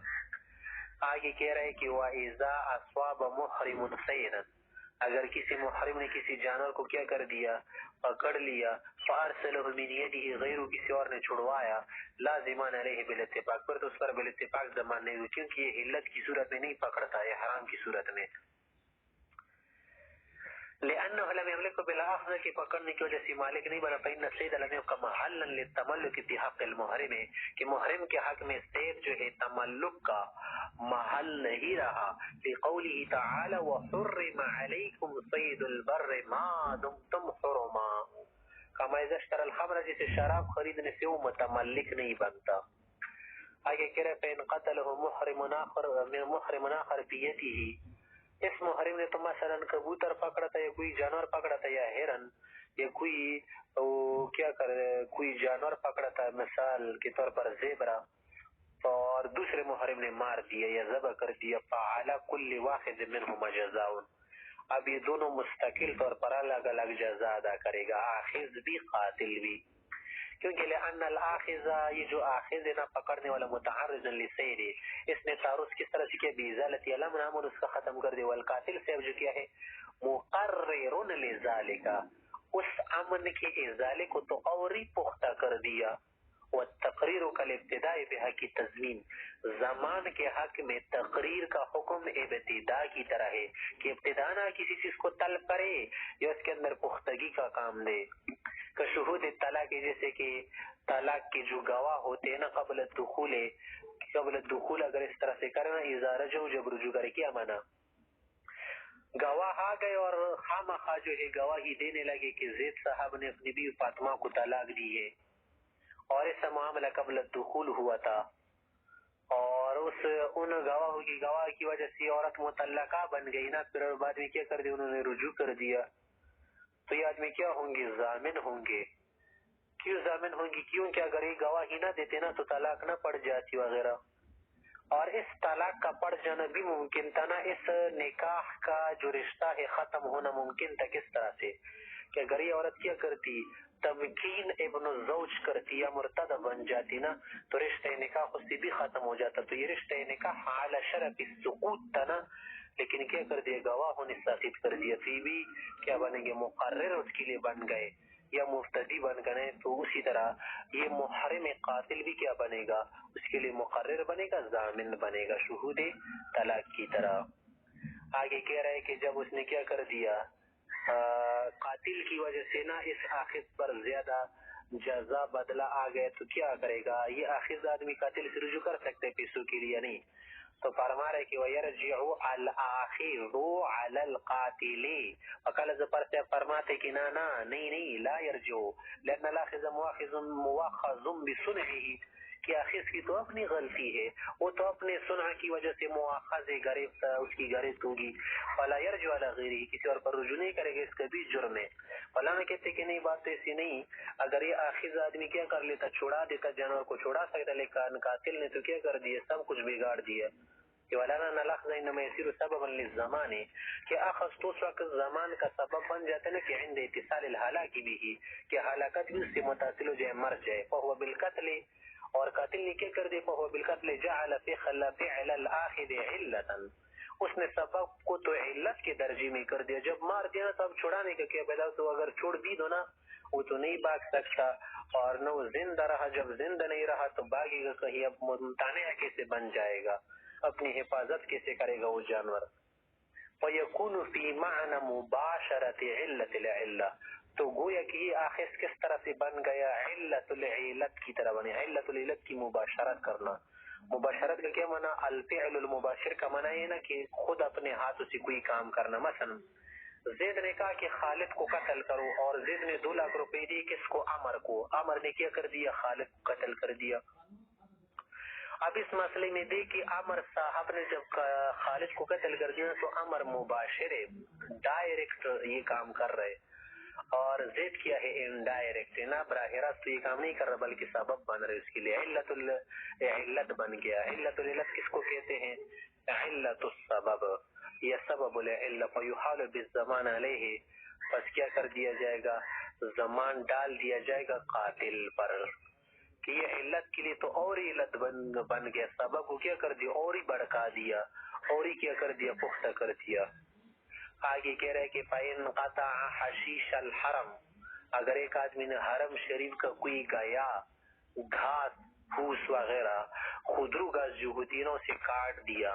آگے کہہ رہے کہ وَإِذَا أَصْوَابَ مُحْرِمٌ صَيْدًا، اگر کسی محرم نے کسی جانور کو کیا کر دیا، پکڑ لیا، فَأَرْسَلَهُ مِنْ يَدِهِ غَيْرُ، کسی اور نے چھڑوایا، لازمان علیہ بالاتفاق، پر تو اس پر بالاتفاق زمان نہیں ہوئی، کیونکہ یہ علت کی صورت میں نہیں پکڑتا ہے، حرام کی صورت میں. لأنه لم يملك بالأخذ کی پکڑنے کی وجہ سے مالک نہیں بنا، فإن الصيد لم يبقى محلا للتملك في حق المحرم، کہ محرم کے حق میں صید جو ہے تملک کا محل نہیں رہا، لقوله تعالی وحرم عليكم صيد البر ما دمتم حرما، کما اذا اشترى الخمر، جسے شراب خریدنے سے وہ متملک نہیں بنتا. آگے کہہ رہے فإن قتله محرم آخر بيده، اس محرم نے تو مثلا کبوتر پکڑا تھا یا کوئی جانور پکڑا تھا یا ہرن یا کوئی جانور پکڑا تھا، مثال کے طور پر زیبرا، اور دوسرے محرم نے مار دیا یا ذبح کر دیا، فعلی کل واحد منہما جزاء، اب یہ دونوں مستقل طور پر الگ الگ جزا ادا کرے گا، آخذ بھی قاتل بھی، کیونکہ لأن الآخذ، یہ جو آخذ ہے نا پکڑنے والا، متعرض للسیر، اس نے تعرض کس طرح سے کیا، بإزالة علم نامن، اس کا ختم کر دیا، والقاتل سے جو کیا ہے مقرر لذالک، اس امن کے ازالے کو تو اور ہی پختہ کر دیا، والتقریر کالابتداء بحق کی تضمین، زمان کے حق میں تقریر کا حکم ابتدا کی طرح ہے کہ ابتدا نہ کسی چیز کو طلب کرے یا اس کے اندر پختگی کا کام دے، کہ شہود طلاق، جیسے کہ طلاق کے جو گواہ ہوتے ہیں نا قبل الدخول اگر اس طرح سے کرنا، اذا رجعوا، جب رجوع کرے، کیا مانا، گواہ آ گئے اور خامخواہ جو ہے گواہی دینے لگے کہ زید صاحب نے اپنی بیوی فاطمہ کو طلاق دی ہے، اور ایسا معاملہ قبل الدخول ہوا تھا، اور ان گواہوں کی گواہ کی وجہ سے عورت مطلقہ بن گئی نا، پھر بعد میں کیا کر دیا، انہوں نے رجوع کر دیا، تو یہ آدمی کیا ہوں گے، ضامن ہوں گے. کیوں ضامن ہوں گی؟ کیونکہ اگر یہ گواہی نہ دیتے نا تو طلاق نہ پڑ جاتی وغیرہ، اور اس طلاق کا پڑ جانا بھی ممکن تھا نا، اس نکاح کا جو رشتہ ہے ختم ہونا ممکن تھا کس طرح سے، کہ اگر یہ عورت کیا کرتی، تمکین ابن الزوج کرتی یا مرتدہ بن جاتی نا، تو رشتہ نکاح اس سے بھی ختم ہو جاتا، تو یہ رشتہ نکاح علی شرف السقوط تھا نا، لیکن کیا کر دیا، گواہوں نے ساقط کر دیا، تو یہ بھی کیا بنیں گے، مقرر اس کے لیے بن گئے یا مفتدی بن گئے. تو اسی طرح یہ محرم قاتل بھی کیا بنے گا، اس کے لیے مقرر بنے گا، ضامن بنے گا، شہود طلاق کی طرح. آگے کہہ رہے کہ جب اس نے کیا کر دیا، قاتل کی وجہ سے نا اس آخذ پر زیادہ جزا بدلہ آ گئے، تو کیا کرے گا، یہ آخذ آدمی قاتل سے رجوع کر سکتے پیسوں کے لیے نہیں، تو فرما رہے کہ وَيَرْجِعُ الْآخِذُ عَلَى الْقَاتِلِ، وقال زفر سے فرماتے کہ نا نہیں لا يرجعو، لأن الآخذ مواخذ بصنعه، کہ آخذ کی تو اپنی غلطی ہے، وہ تو اپنے صنع کی وجہ سے مواخذ گرفت، اس کی گرفت ہوگی، فلا يرجع على غیره، کسی اور پر رجوع نہیں کرے گا، اس کا بھی جرم ہے. فلانا کہتے کہ نہیں، بات تو ایسی نہیں، اگر یہ آخذ آدمی کیا کر لیتا، چھوڑا دیتا، جانور کو چھوڑا سکتا، لیکن قاتل نے تو کیا کر دیا، سب کچھ بگاڑ دیا. کہ ولانا نلخذ انما يصير سببا للزمان، کہ اخذ تو اس وقت زمان کا سبب بن جاتا ہے نا، کہ عند اتصال الهلاك به، کہ ہلاکت بھی اس سے متصل ہو جائے، مر جائے، فهو بالقتل، اور قاتل نے کیا کر دیا، فهو بالقتل جعل فعل الاخذ علتا، اس نے سبب کو تو علت کے درجے میں کر دیا، جب مار دیا تو اب چھڑانے کا کیا پیدا، تو اگر چھوڑ بھی دو نا وہ تو نہیں بھاگ سکتا، اور نہ وہ زندہ رہا، جب زندہ نہیں رہا تو بھاگے گا کہیں، اب ممتنع کیسے بن جائے گا، اپنی حفاظت کیسے کرے گا وہ جانور. وَيَكُونُ فِي مَعْنَ مُبَاشَرَةِ عِلَّةِ الْعِلَّةِ، تو گویا کہ یہ آخذ کس طرح سے بن گیا، علت العلت کی طرح بنے، علت العلت کی مباشرت کرنا. مباشرت کا کیا معنی، الفعل المباشر کا معنی ہے نا کہ خود اپنے ہاتھوں سے کوئی کام کرنا. مثلا زید نے کہا کہ خالد کو قتل کرو، اور زید نے 2 لاکھ روپے دی کس کو، عمر کو، عمر نے کیا کر دیا، خالد کو قتل کر دیا. اب اس مسئلے میں دیکھیں، عمر صاحب نے جب خالد کو قتل کر دیا تو عمر مباشر ڈائریکٹ یہ کام کر رہے، اور زید کیا ہے انڈائریکٹ، نہ براہ راست یہ کام نہیں کر رہا بلکہ سبب بن رہے، اس کے لیے علت بن گیا. علت العلت کس کو کہتے ہیں، علت السبب یا سبب العلت، فیحال بالزمان علیہ، پس کیا کر دیا جائے گا، زمان ڈال دیا جائے گا قاتل پر، کہ یہ علت کے لیے تو اور علت بن گیا، سبب کو کیا کر دیا اور ہی بڑکا دیا اور ہی کیا کر دیا پختہ کر دیا. آگے کہہ رہے کہ فَإِنْ قَطَعَ حَشِيشَ الْحَرَمِ، اگر ایک آدمی نے حرم شریف کا کوئی گایا گھاس پھوس وغیرہ خودرو گھاس جو ہوتی ہے اسے کاٹ دیا،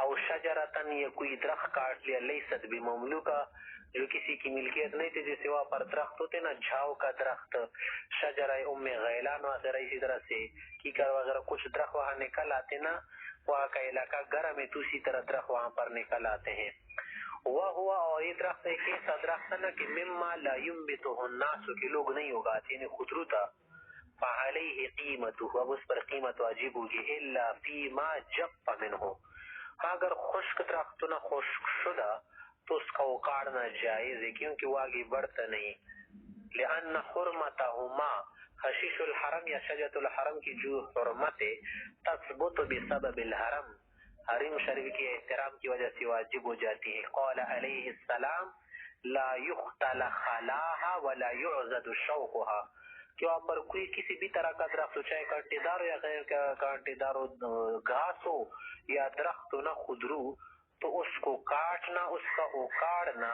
او شجرتن یا کوئی درخت کاٹ لیا لیست بمملوکہ جو کسی کی ملکیت نہیں تھی، جیسے وہاں پر درخت ہوتے نا جھاؤ کا درخت، شجرہ ام غیلان وغیرہ، اسی طرح سے کیکر وغیرہ کچھ درخت وہاں نکل آتے نا، وہاں کا علاقہ گرم ہے تو اسی طرح درخت وہاں پر نکل آتے ہیں. وہ ہوا اور یہ درخت ایک ایسا درخت نا کہ مما لا ينبتہ الناس کہ لوگ نہیں اگاتے، یعنی خودرو تھا. فعلیہ قیمتہ، اب اس پر قیمت واجب ہوگی، الا فیما جف منہ، اگر خشک درخت نہ خشک شدہ تو اس کا اکاڑنا جائز ہے کیونکہ وہ آگے بڑھتا نہیں. لأن حرمتہما، حشیش الحرم یا شجرۃ الحرم کی جو حرمت ہے تثبت بسبب الحرم، حرم شریف کے احترام کی وجہ سے واجب ہو جاتی ہے. قال علیہ السلام لا یختل خلاها ولا یعضد شوقها، کہ وہاں پر کوئی کسی بھی طرح کا درخت ہو، چاہے کانٹے دار ہو یا غیر کانٹے دار ہو، گھاس ہو یا درخت ہو نہ خودرو، تو اس کو کاٹنا، اس کا اکاڑنا،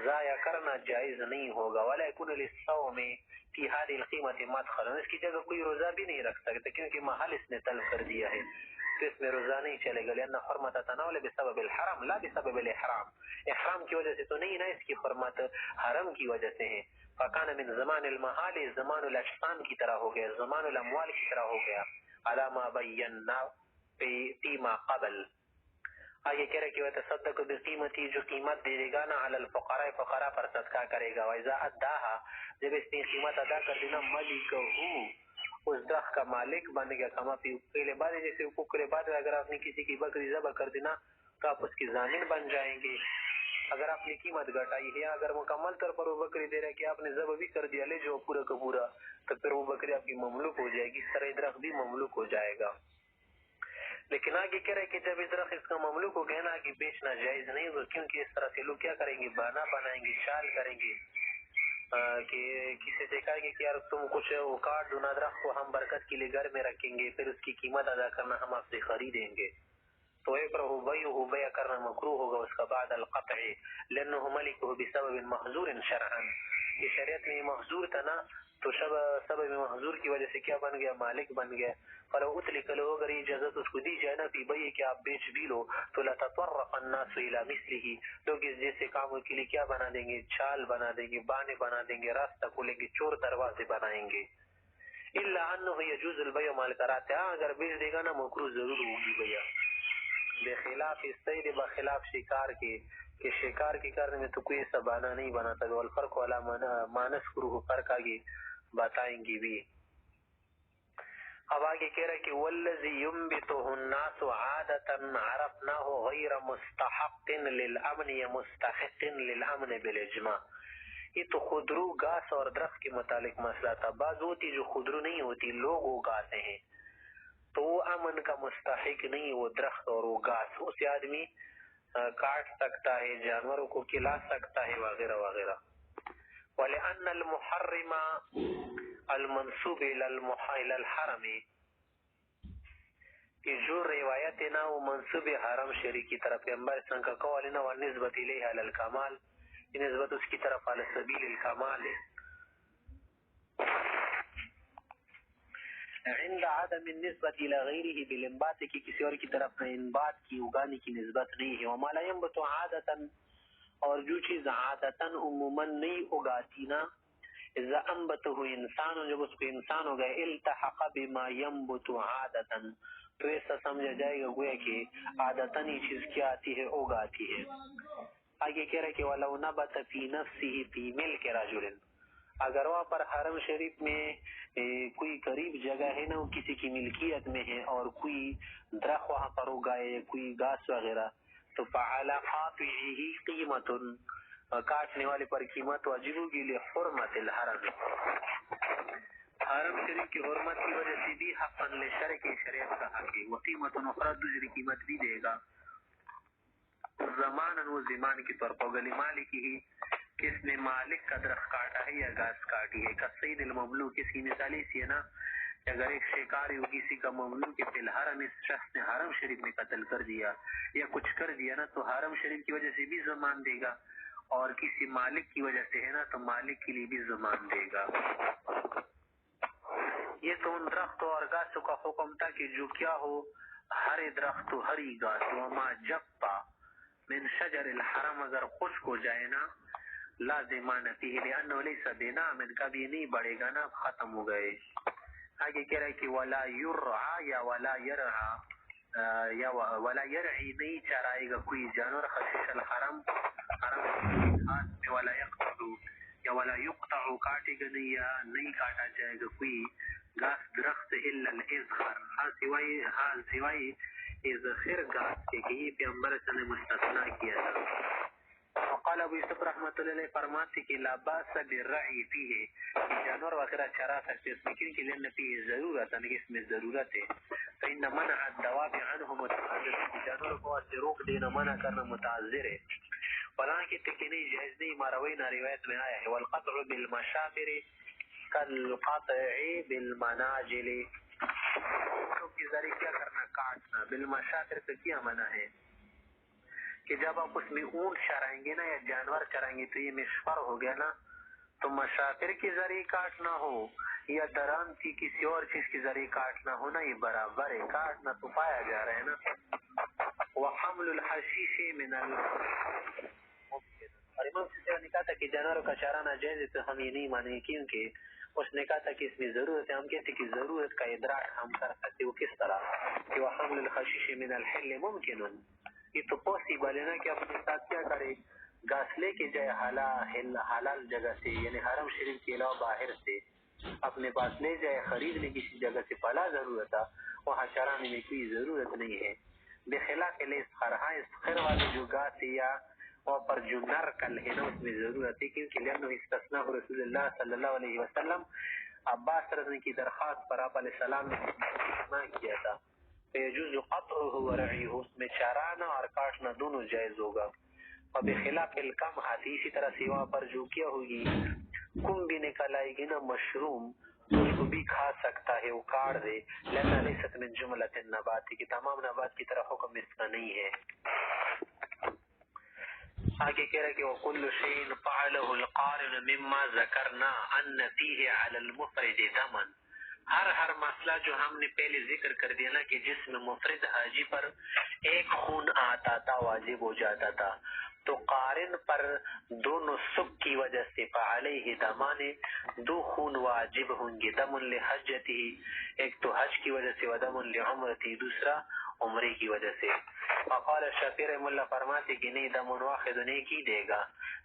ضائع کرنا جائز نہیں ہوگا. ولا يكون للصوم في هذه القيمة مدخل، اس کی جگہ کوئی روزہ بھی نہیں رکھ سکتا کیونکہ محل اس نے طلب کر دیا ہے تو اس میں روزہ نہیں چلے گا. لأن حرمت تناول بسبب الحرام لا بسبب الاحرام، احرام کی وجہ سے تو نہیں نا، اس کی حرمت حرم کی وجہ سے ہے. فکان من زمان المحال، زمان الاجسام کی طرح ہو گیا، زمان الاموال کی طرح ہو گیا. على ما بینا فیما قبل، آگے کہہ رہے کہ وہ تصدق بقیمتی، جو قیمت دے گا نا علی الفقراء، فقراء پر صدقہ کرے گا. واذا اداها، جب اس نے قیمت ادا کر دینا، ملکہ اس درخت کا مالک بن گیا. کما فی پہلے بعد، جیسے حقوق کے بعد اگر آپ نے کسی کی بکری ذبح کر دینا تو آپ اس کی ضامن بن جائیں گے. اگر آپ نے قیمت گھٹائی ہے، اگر مکمل طور پر وہ بکری دے رہا ہے کہ آپ نے ذبح بھی کر دیا، لے جو پورا کا پورا، تو پھر وہ بکری آپ کی مملوک ہو جائے گی، اس طرح درخت بھی مملوک ہو جائے گا. لیکن آگے کہہ رہے کہ جب اس درخت اس کا مملوک ہو گیا نا، آگے بیچنا جائز نہیں ہوگا کیونکہ اس طرح سے لوگ کیا کریں گے، بانا بنائیں گے، شال کریں گے، کہ کسی سے کہیں گے کہ یار تم کچھ کاٹ دو نا درخت کو، ہم برکت کے لیے گھر میں رکھیں گے، پھر اس کی قیمت ادا کرنا ہم آپ سے خریدیں گے. تو یکرہ بیعہ، بیع کرنا مکروہ ہوگا اس کا بعد القطع، لانہ ملکہ بسبب محظور شرعا، یہ شریعت میں محظور تھا نا، تو سبب محظور کی وجہ سے کیا بن گیا، مالک بن گیا. فلو اطلق لو، اگر اجازت اس کو دی جائے نا فی بیع کہ آپ بیچ بھی لو، تو لتطرق الناس الی مثلہ، لوگ اس جیسے کاموں کے لیے کیا بنا دیں گے، چھال بنا دیں گے، بانے بنا دیں گے، راستہ کھولیں گے، چور دروازے بنائیں گے. الا انہ یجوز البیع مال کراتے، اگر بیچ دے گا نا مکروہ ضرور ہوگی بیع. بخلاف الصید، بخلاف شکار کے، کہ شکار کے کرنے میں تو کوئی ایسا بہانہ نہیں بناتا. والفرق والا مانس کرو، فرق آگے بتائیں گی بھی. اب آگے کہہ رہا ہے کہ والذی ينبتہ الناس عادتا عرفناہ غیر مستحق للامن یا مستحق للامن بالاجماع. یہ تو خودرو گھاس اور درخت کے متعلق مسئلہ تھا. بعض ہوتی جو خودرو نہیں ہوتی، لوگ اگاتے ہیں، تو وہ امن کا مستحق نہیں، وہ درخت اور وہ گھاس اسے آدمی کاٹ سکتا ہے، جانوروں کو کھلا سکتا ہے وغیرہ وغیرہ. وَلِأَنَّ الْمُحَرِّمَ الْمَنْسُوبِ إِلَى الْحَرَمِ، کہ جو روایت ہے نا وہ منصوب حرم شریف کی طرف، پیغمبر اسلام کا قول ہے نا وَالنِّسْبَةِ إِلَيْهَا عَلَى الْكَمَالِ، یہ نسبت اس کی طرف علی سبیل الکمال ہے. عند عدم النسبت الى غیره بالانبات، کی کسی اور کی طرف انبات کی، اگانے کی نسبت نہیں ہے. وما لا ينبت عادتا، اور جو چیز عادتا عموما نہیں اگاتی نا، اذا انبته انسان، جب اس کو انسان ہو گئے، التحق بما ينبت عادتا، تو ایسا سمجھا جائے گا گویا کہ عادتا یہ چیز کیا آتی ہے، اگاتی ہے. آگے کہہ رہے کہ وَلَوْ نَبَتَ فِي نَفْسِهِ فِي مِلْكِ رَجُلٍ، اگر وہاں پر حرم شریف میں کوئی قریب جگہ ہے نا، وہ کسی کی ملکیت میں ہے، اور کوئی درخت وہاں پر اگائے، کوئی گھاس وغیرہ، تو فَعَلَى قَاطِعِهِ قِیمَةٌ، کاٹنے والے پر قیمت واجب ہوگی، لِحُرْمَةِ الْحَرَمِ، حرم شریف کی حرمت کی وجہ سے بھی حقاً لشرع کی شریعت کا حق ہے. وقیمت اخرى، دوسری قیمت بھی دے گا. زماناً و زمان کی طور پر گلی مالکی ہی، کس نے مالک کا درخت کاٹا ہے یا گھاس کاٹی ہے. کسید المملوک، اس کی مثال اسی ہے نا اگر ایک شکاری کسی کا مملوک فی الحرم اس شخص نے حرم شریف میں قتل کر دیا یا کچھ کر دیا نا تو حرم شریف کی وجہ سے بھی ضمان دے گا، اور کسی مالک کی وجہ سے ہے نا تو مالک کے لیے بھی ضمان دے گا۔ یہ تو ان درختوں اور گاسوں کا حکم تھا کہ جو کیا ہو، ہر درخت و ہری گاس وما جفا من شجر الحرم اگر خشک ہو جائے نا لازمان فیہ لأنه لیس بنامن کبھی نہیں بڑھے گا نا، ختم ہو گئے۔ آگے کہہ رہا ہے کہ ولا یرعا یا ولا یرعا یا ولا یرعی نہیں چرائے گا کوئی جانور خشیش الحرم حرم میں، ولا یقتل یا ولا یقطع کاٹے گا نہیں یا نہیں کاٹا جائے گا کوئی گاس درخت الا الازخر ہاں سوائے ازخر گاس کے، کہ یہ پیغمبر صلی اللہ علیہ وسلم نے مستثنا کیا تھا۔ وقال ابو یوسف رحمۃ اللہ علیہ فرماتے کہ لا باس بالرعی فیہ، جانور وغیرہ چرا سکتے اس میں، کیونکہ لان فیہ ضرورت ہے، اس میں ضرورت ہے۔ فإن منع الدواب عنه متعذر، جانور کو سے روک دینا منع کرنا متعذر ہے۔ فلاں کی تکنی جائز نہیں، ماروینا روایت میں آیا ہے والقطع بالمشافر کالقطع بالمناجل، کے ذریعے کیا کرنا کاٹنا، بالمشافر سے کیا منع ہے کہ جب آپ اس میں اونٹ چرائیں گے نا یا جانور چرائیں گے تو یہ مشفر ہو گیا نا، تو مشافر کے ذریعے کاٹنا ہو یا دران کی کسی اور چیز کے ذریعے کاٹنا ہو نا، یہ برابر ہے، کاٹنا تو پایا جا رہا ہے نا۔ وحمل الحشیش من اور امام سے نے کہا تھا کہ جانوروں کا چرانا جائز ہے، تو ہم یہ نہیں مانیں کیونکہ اس نے کہا تھا کہ اس میں ضرورت ہے، ہم کہتے کہ ضرورت کا ادراک ہم کر سکتے، وہ کس طرح کہ وحمل الحشیش من الحل ممکن، یہ تو پاسبل ہے نا کہ اپنے ساتھ کیا کرے، گاس لے کے جائے حلال جگہ سے، یعنی حرم شریف کے علاوہ باہر سے اپنے پاس لے جائے، خرید لے کسی جگہ سے، فلا ضرورت ہے، وہاں چرانے میں کوئی ضرورت نہیں ہے۔ بخلاف الاسخرہاں اسخر والے جو گاس یا وہاں پر جو نر کل ہے نا اس میں ضرورت ہے، کیونکہ لأنه استثناء رسول اللہ صلی اللہ علیہ وسلم، عباس رضی اللہ عنہ کی درخواست پر آپ علیہ السلام نے استثناء کیا تھا، فیجوز قطعه ورعیه، اس میں چرانا اور کاٹنا دونوں جائز ہوگا۔ اور بخلاف الکم ہاتھی، اسی طرح سوا پر جو کیا ہوگی کم بھی نکل آئے گی نا مشروم، تو اس کو بھی کھا سکتا ہے، وہ کاٹ دے، لأنها لیست من جملۃ النبات، کہ تمام نبات کی طرح حکم اس کا نہیں ہے۔ آگے کہہ رہا ہے کہ وَكُلُّ شَيْءٍ فَعَلَهُ الْقَارِنُ مِمَّا ذَكَرْنَا أَنَّ فِيهِ عَلَى الْمُفْرِدِ دَمًا، ہر مسئلہ جو ہم نے پہلے ذکر کر دیا نا کہ جس میں مفرد حاجی پر ایک خون آتا تھا واجب ہو جاتا تھا، تو قارن پر دو نسک کی وجہ سے فعلیہ دمان، دو خون واجب ہوں گے، دم لحجتہ، ایک تو حج کی وجہ سے، ودم لعمرتہ، دوسرا عمرے کی وجہ سے۔ فقال شافعی رحمہ اللہ فرماتے کہ نہیں، دم واحد ایک ہی دے گا،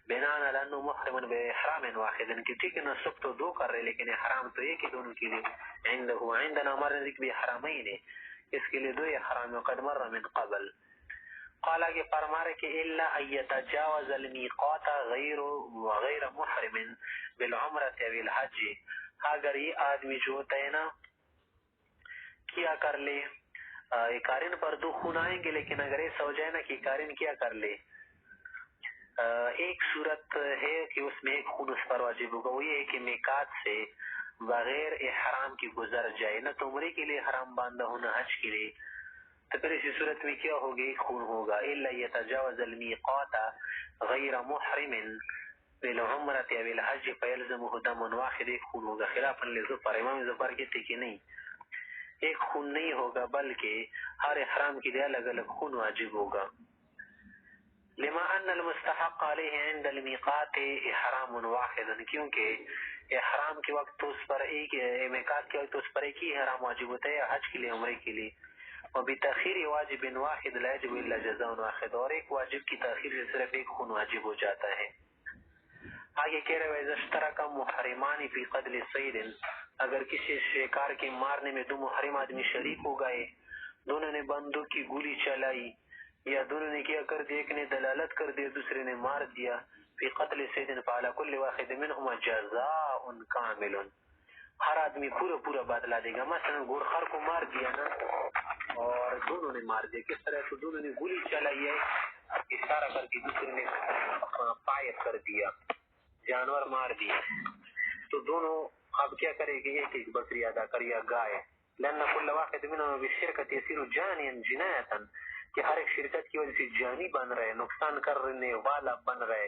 بناء لانه محرم باحرام واحد، کہ ٹھیک ہے نسک تو دو کر رہے لیکن احرام تو ایک ہی دونوں کے لیے، عندنا ہمارے نزدیک بھی حرامین ہے، اس کے لیے دو احرام، وقد مر من قبل۔ قال کہ فرما رہے کہ الا ان يتجاوز الميقات غیر محرم بالعمرة او الحج، اگر یہ آدمی جو ہوتا ہے نا کیا کر لے، قارن پر دو خون آئیں گے لیکن اگر ایسا ہو جائے نا کہ قارن کیا کر لے، ایک صورت ہے کہ اس میں ایک خون اس پر واجب ہوگا، وہ یہ ہے کہ میقات سے بغیر احرام کی گزر جائے، نہ تو عمرے کے لیے حرام باندھا ہونا حج کے لیے، تو پھر اسی صورت میں کیا ہوگی، ایک خون ہوگا۔ الا يتجاوز الميقات غیر محرم بالعمرة او الحج فيلزمه دم واحد، ایک خون ہوگا، خلافا لظفر، امام ظفر کہتے کہ نہیں ایک خون نہیں ہوگا بلکہ ہر احرام کے لیے الگ الگ خون واجب ہوگا۔ لما ان المستحق علیہ عند الميقات احرام واحد، کیونکہ احرام کے وقت تو اس پر ایک، میقات کے وقت اس پر ایک ہی احرام واجب ہوتا ہے، حج کے لیے عمرے کے لیے، وبتاخیر واجب واحد لا يجب الا جزاء واحد، اور ایک واجب کی تاخیر سے صرف ایک خون واجب ہو جاتا ہے۔ آگے کہہ رہے ہیں اذا اشترک محرمان فی قتل صید، اگر کسی شکار کے مارنے میں دو محرم آدمی شریک ہو گئے، دونوں نے بندوق کی گولی چلائی یا دونوں نے کیا کر دیا، ایک نے دلالت کر دیا دوسرے نے مار دیا، فی قتل صید فعلی کل واحد منہما جزاء کامل، ہر آدمی پورا بدلہ دے گا۔ مثلا گورخر کو مار دیا نا اور دونوں نے مار دیا، کس طرح؟ تو دونوں نے گولی چلائی ہے، اشارہ کر کے دوسرے نے فائر کر دیا، جانور مار دیا، تو دونوں اب کیا کرے گی ایک ایک بکری ادا کر یا گائے لأن كل واحد منهم بالشركة يصير جانيا جناية کہ ہر ایک شرکت کی وجہ سے جانی بن رہے نقصان کرنے والا بن رہے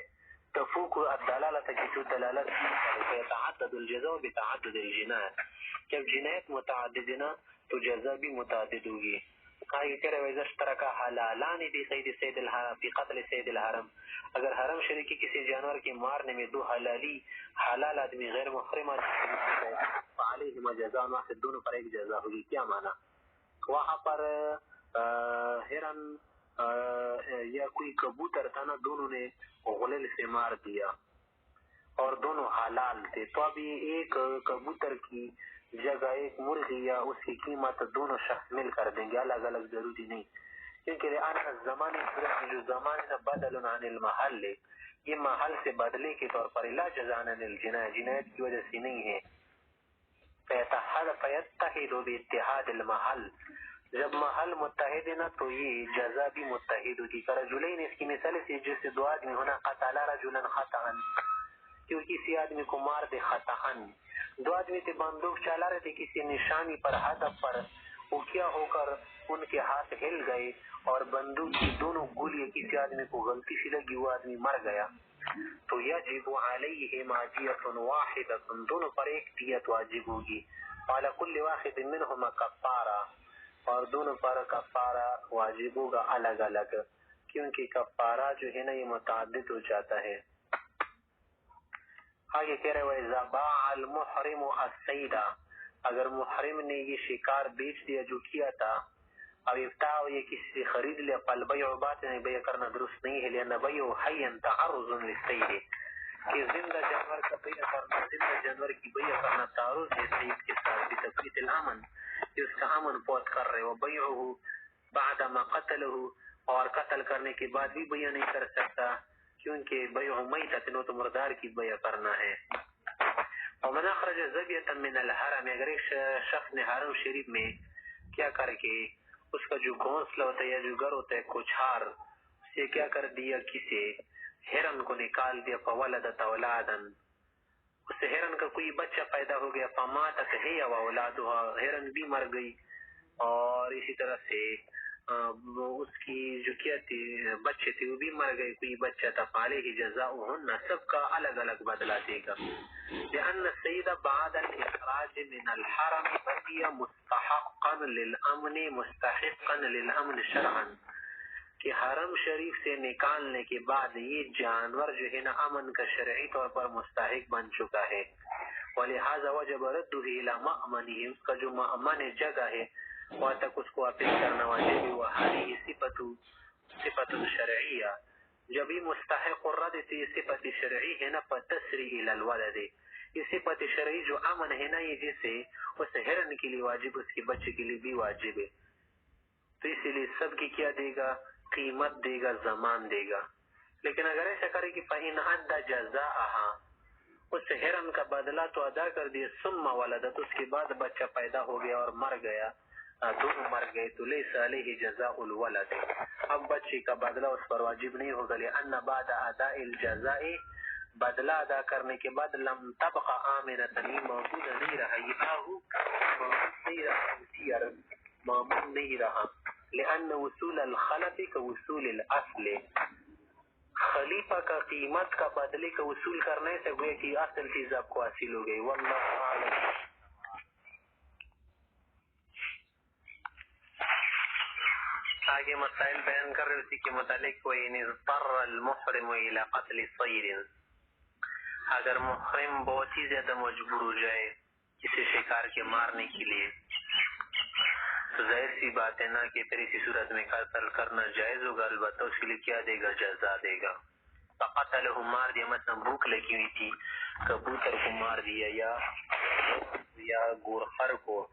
تفوق الدلالت کی تو دلالت فيتعدد الجزاء بتعدد الجناية جب جنایت متعدد نا تو جزا بھی متعدد ہوگی آگے کہہ رہے ویزا اشترکا حلالانی بھی سید الحرم فی قتل سید الحرم اگر حرم شریکی کسی جانور کے مارنے میں دو حلالی حلال آدمی غیر محرم فعلیہما جزا واحد دونوں پر ایک جزا ہوگی کیا معنی وہاں پر ہرن یا کوئی کبوتر تھا نا دونوں نے غلل سے مار دیا اور دونوں حلال تھے تو ابھی ایک کبوتر کی جگہ ایک مرغی یا اس کی قیمت دونوں شخص مل کر دیں گے الگ الگ ضروری نہیں کیونکہ زمانے جو زمانے سے بدل عن المحل یہ محل سے بدلے کے طور پر لا جزاء عن الجنایت جنایت کی وجہ سے نہیں ہے فیتحد باتحاد المحل جب محل متحد ہے نا تو یہ جزا بھی متحد ہوگی کرجلین اس کی مثال سے جس دو آدمی ہونا قتل رجلا خطأ کہ کسی آدمی کو مار دے خطأ دو آدمی سے بندوق چلا رہے تھے کسی نشانی پر ہدف پر وہ کیا ہو کر ان کے ہاتھ ہل گئے اور بندوق کی دونوں گولیاں کسی آدمی کو غلطی سے لگی وہ آدمی مر گیا تو یجب علیہم دیۃ واحدۃ دونوں پر ایک دیت واجب ہوگی وعلی کل واحد منہما کفارہ اور دونوں پر کفارہ واجب ہوگا الگ الگ کیونکہ کفارہ جو ہے نا یہ متعدد ہو جاتا ہے آگے کہہ رہے وَإِذَا بَاعَ الْمُحْرِمُ الصَّيْدَ اگر محرم نے یہ شکار بیچ دیا جو کیا تھا اب ابتاع یہ کسی سے خرید لیا فالبیع باطن بیع کرنا درست نہیں ہے لأن بیع حیا تعرض للصید کہ زندہ جانور کا بیع کرنا زندہ جانور کی بیع کرنا تعرض ہے صید کے ساتھ بتفریط الامن کہ اس کا امن فوت کر رہے وہ بیعه بعد ما قتله اور قتل کرنے کے بعد بھی بیع نہیں کر سکتا کیونکہ بیع میتۃ تو مردار کی بیع کرنا ہے ومن اخرج زبیۃ من الحرم اگر ایک شخص نے حرم شریف میں کیا کر کے اس کا جو گھونسلہ ہوتا ہے یا جو گھر ہوتا ہے کوچھار اسے کیا کر دیا کسی ہرن کو نکال دیا فولدت اولادا اس سے ہرن کا کوئی بچہ پیدا ہو گیا فماتت ہی و اولادها ہرن بھی مر گئی اور اسی طرح سے اس کی جو کیا تھی بچے تھے وہ بھی مر گئے کوئی بچہ تھا فعلیہ جزاؤہن سب کا الگ الگ بدلہ دے گا لأن السید بعد الاخراج من الحرم بقي مستحقا للامن مستحقا للامن شرعا کہ حرم شریف سے نکالنے کے بعد یہ جانور جو ہے نا امن کا شرعی طور پر مستحق بن چکا ہے ولہذا وجب رده الى مأمنه اس کا جو مأمن جگہ ہے وہاں تک اس کو واپس کرنا واجب ہے وهذه صفت شرعیہ جب یہ مستحق الرد تو یہ صفت شرعی ہے نا فتسری الى الولد یہ صفت شرعی جو امن ہے نا یہ جیسے اس ہرن کے لیے واجب اس کے بچے کے لیے بھی واجب ہے تو اسی لیے سب کی کیا دے گا قیمت دے گا زمان دے گا لیکن اگر ایسا کرے کہ فإن أدى جزاءها اس ہرن کا بدلہ تو ادا کر دیا ثم ولدت اس کے بعد بچہ پیدا ہو گیا اور مر گیا دونوں مر گئے تو لیس علیہ جزاء الولد اب بچے کا بدلہ اس پر واجب نہیں ہوگا لأن بعد اداء الجزاء بدلہ ادا کرنے کے بعد لم تبقى آمنۃ موجود نہیں رہا یہ معمول نہیں رہا لأن وصول الخلف كوصول الاصل خلیفہ کا قیمت کا بدلے کا وصول کرنے سے گویا کہ اصل چیز آپ کو حاصل ہو گئی واللہ اعلم آگے مسائل بیان کر رہے اسی کے متعلق وَإِنِ اضْطَرَّ الْمُحْرِمُ إِلَى قَتْلِ صَيْدٍ اگر محرم بہت ہی زیادہ مجبور ہو جائے کسی شکار کے مارنے کے لیے تو ظاہر سی بات ہے نا کہ پھر اسی صورت میں قتل کرنا جائز ہوگا البتہ اس کے لیے کیا دے گا جزا دے گا فقتلہ مار دیا مثلا بھوک لگی ہوئی تھی کبوتر کو مار دیا یا گورخر کو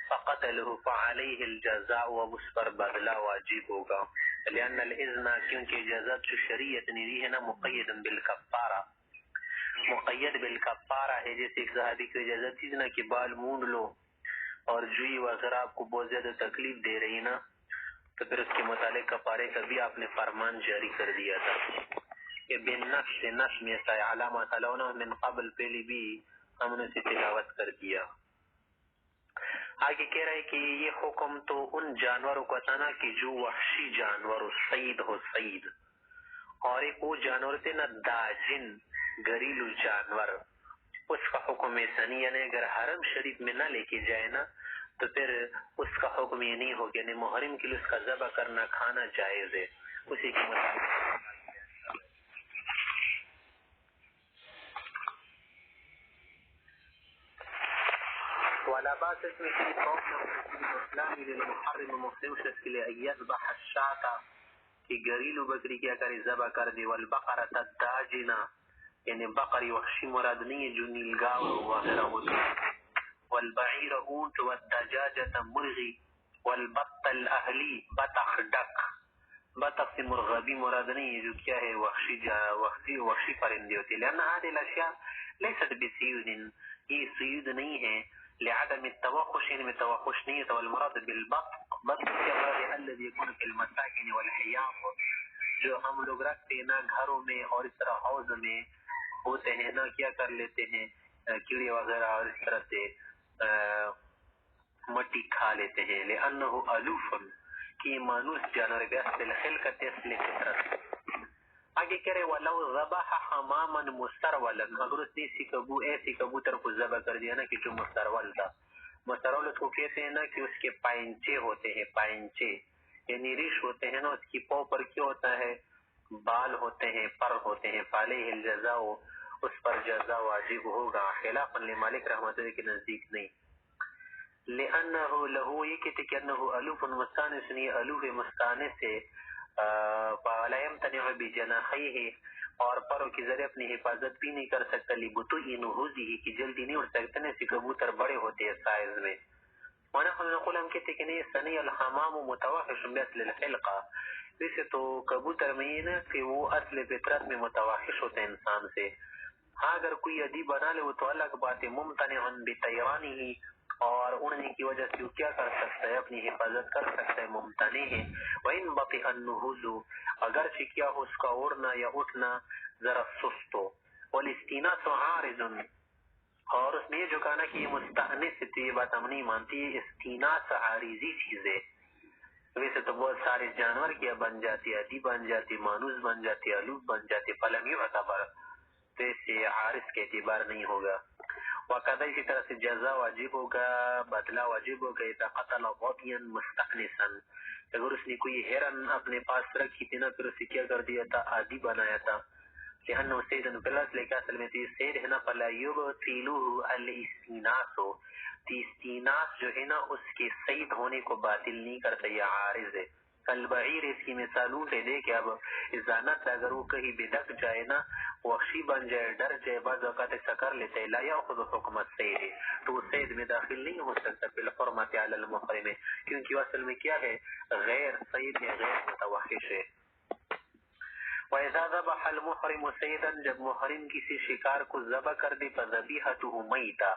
فقتلہ فعلیہ الجزاء اب اس پر بدلہ واجب ہوگا لأن الاذن کیونکہ اجازت جو شریعت نے دی ہے نا مقید بالکفارہ مقید بالکفارہ ہے جیسے ایک صحابی کو اجازت تھی نا کہ بال مونڈ لو اور جوئی وغیرہ آپ کو بہت زیادہ تکلیف دے رہی نا تو پھر اس کے متعلق کفارے کا بھی آپ نے فرمان جاری کر دیا تھا کہ بالنفس نفس میں سے علامہ تلونہ من قبل پہلے بھی ہم نے تلاوت کر دیا. آگے کہہ رہے کہ یہ حکم تو ان جانوروں کا تھا نا کہ جو وحشی جانور صید ہو صید، اور ایک وہ جانور تھے نا داجن گھریلو جانور، اس کا حکم ایسا نہیں. یعنی اگر حرم شریف میں نہ لے کے جائے نا تو پھر اس کا حکم یہ نہیں ہوگا. یعنی محرم کے لیے اس کا ذبح کرنا کھانا جائز ہے. اسی کے مطابق ولا باس اسم في قوم الاسلام للمحرم مسلم شخص کے لیے یذبح الشاة کہ گھریلو بکری کیا کرے ذبح کر دے، والبقرة الداجنة یعنی بقری وحشی مراد نہیں ہے جو نیلگاؤ وغیرہ ہوتی ہے، والبعیر اونٹ، والدجاجة مرغی، والبط الاہلی بطخ ڈک. بطخ سے مرغابی مراد نہیں ہے جو کیا ہے وحشی پرندے ہوتے ہیں. لأن هذه الاشیاء ليست بسيود، یہ سیود نہیں ہے. لعدم التوحش یعنی میں توحش نہیں ہے. والمراد بالبط بط کیا مراد الذي يكون في المساكن والحیاض جو ہم لوگ رکھتے ہیں نا گھروں میں اور اس طرح حوض میں ہوتے ہیں نا، کیا کر لیتے ہیں کیڑے وغیرہ اور اس طرح سے مٹی کھا لیتے ہیں. لأنه ألوف کی مانوس جانور بیاست الخلقت اصل فطرت. آگے کہہ رہے ولو ذبح حماما مسترولا، اگر اس نے کبو ایسی کبوتر کو ذبح کر دیا نا کہ جو مسترول تھا. مسترول اس کو کہتے ہیں نا کہ اس کے پائنچے ہوتے ہیں، پائنچے یعنی ریش ہوتے ہیں نا، اس کی پاؤں پر کیا ہوتا ہے بال ہوتے ہیں، پر ہوتے ہیں. فعلیہ الجزاء اس پر جزا واجب ہوگا، خلافا لمالک رحمۃ اللہ کے نزدیک نہیں. لأنه له یہ کہتے کہ انه الوف مستانس نہیں، الوف مستانس ہے. فلا يمتنع بجناحيه اور پروں کے ذریعے اپنی حفاظت بھی نہیں کر سکتا. لبطوء نهوضه کی جلدی نہیں اڑ سکتے نا، سے کبوتر بڑے ہوتے ہیں سائز میں. ونحن نقول ہم کہتے کہ نہیں سنی الحمام متوحش باصل الخلقہ، ویسے تو کبوتر میں یہ نا کہ وہ اصل فطرت میں متوحش ہوتے ہیں انسان سے. ہاں اگر کوئی ادیب بنا لے وہ تو الگ بات ہے. ممتنع بطیرانه اور اڑنے کی وجہ سے وہ کیا کر سکتا ہے اپنی حفاظت کر سکتا ہے، ممتنع ہے. وَإِن بَطِئَ النُّهُوزُ اگرچہ کیا ہو اس کا اڑنا یا اٹھنا ذرا سست ہو. وَالِاسْتِنَاسُ عَارِضٌ اور اس میں یہ جو کہا نا کہ یہ مستأنس تھی، یہ بات ہم نہیں مانتی. استیناس عارضی چیز ہے. ویسے تو بہت سارے جانور کیا بن جاتی ہے، ادی بن جاتی، مانوس بن جاتی، الوف بن جاتی، فلم یعتبر تو اس سے عارض کے اعتبار نہیں ہوگا. وقضا اسی طرح سے جزا واجب ہوگا، بدلہ واجب ہوگا. اذا قتل ضبیا مستأنسا اگر اس نے کوئی ہرن اپنے پاس رکھی تھی نا پھر اسے کیا کر دیا تھا عادی بنایا تھا. لأنه سید پلس لے کے اصل میں تو سید ہے نا، فلا یبطلوه الاستیناس استیناس جو ہے نا اس کے سید ہونے کو باطل نہیں کرتا، یہ عارض ہے. البعیر اس کی مثالوں سے دیکھے. اب ازانت اگر وہ کہیں بدک جائے نا، وحشی بن جائے، ڈر جائے، بعض اوقات ایسا کر لیتے ہیں. لا یاخذ حکم السید تو وہ سید میں داخل نہیں ہو سکتا فی الحرمۃ علی المحرم، کیونکہ اصل میں کیا ہے غیر سید ہے، غیر متوحش ہے. وَإِذَا ذَبَحَ الْمُحْرِمُ سَيْدًا جب محرم کسی شکار کو ذبح کر دے فَذَبِيحَتُهُ مَيْتًا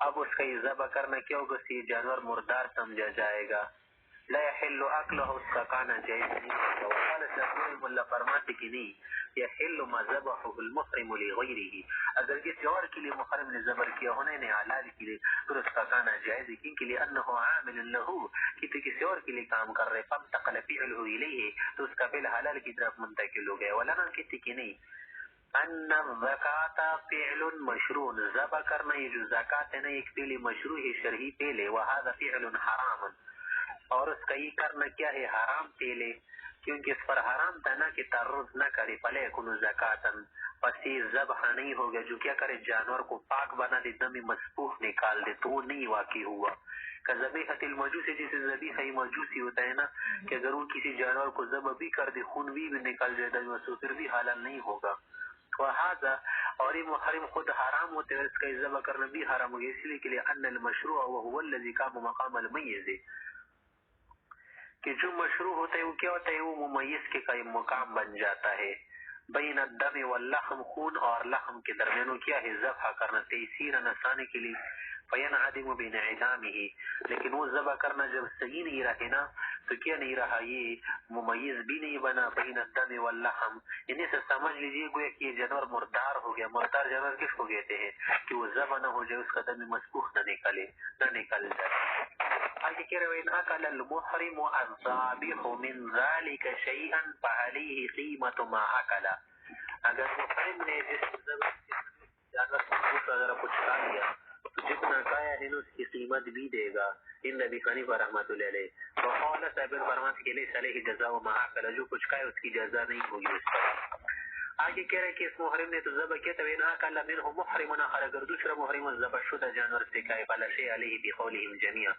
اب اس کا یہ ذبح کرنا کیا ہوگا، یہ جانور مردار سمجھا جائے گا. لا يحل اکلہ اس کا کھانا جائز نہیں ہوگا. وقال شافعی اللہ فرماتے کہ نہیں يحل ما ذبحه المحرم لغیرہ اگر کسی اور کے لیے محرم نے ذبح کیا ہونا انہیں حلال کے لیے پھر اس کا کھانا جائز ہے، کیونکہ لأنه عامل له کہ تو کسی اور کے لیے کام کر رہے. فانتقل فعله الیہ تو اس کا فعل حلال کی طرف منتقل ہو گیا. ولا کہتے کہ نہیں ان الزکاة فعل مشروع ذبح کرنا یہ جو زکات ہے نا ایک فعل مشروع ہے، شرعی فعل ہے. وهذا فعل حرام اور اس کا یہ کرنا کیا ہے حرام پہلے، کیونکہ اس پر حرام تھا نا کہ تعرض نہ کرے. فلا یکون زکاتن پس یہ ذبح نہیں ہوگا جو کیا کرے جانور کو پاک بنا دے، دم مسفوح نکال دے، تو وہ نہیں واقع ہوا. کہ ذبیحۃ المجوسی جیسے ذبیحہ مجوسی ہوتا ہے نا کہ اگر وہ کسی جانور کو ذبح بھی کر دے خون بھی نکال جائے دم مسفوح پھر بھی حلال نہیں ہوگا. وہذا اور یہ محرم خود حرام ہوتے ہیں، اس کا ذبح کرنا بھی حرام ہوگا. اس لیے کہ لئے ان المشروع وهو الذي قام مقام المیز کہ جو مشروع ہوتا ہے وہ کیا ہوتا ہے وہ ممیز کے قائم مقام بن جاتا ہے. بین الدم واللحم خون اور لحم کے درمیان کیا ہے ذبح کرنا تیسیر نسانے کے لیے فینعدم بانعدامه، لیکن وہ ذبح کرنا جب صحیح نہیں رہے نا تو کیا نہیں رہا، یہ ممیز بھی نہیں بنا بین الدم واللحم، یعنی سے سمجھ لیجیے گویا کہ یہ جانور مردار ہو گیا. مردار جانور کس کو کہتے ہیں کہ وہ ذبح نہ ہو جائے، اس کا دم مسفوخ نہ نکل جائے. آگے کہہ رہے وَإِنْ أَكَلَ الْمُحْرِمُ الذَّابِحُ مِنْ ذَلِكَ شَيْئًا فَعَلَيْهِ قِيمَةُ مَا أَكَلَ، اگر محرم نے جس جانور کو اگر کچھ کھا لیا تو جتنا کھایا ہے اس کی قیمت بھی دے گا. ان ابی حنیفہ رحمۃ اللہ علیہ وقال صاحب فرماتے کہ لیس علیہ جزاء ما اکل، جو کچھ کھائے اس کی جزا نہیں ہوگی اس پر. آگے کہہ رہے کہ اس محرم نے تو ذبح کیا تو ان اکل منه محرم اخر، اگر دوسرا محرم ذبح شدہ جانور سے کھائے فلا شیء علیہ بقولهم جميعا،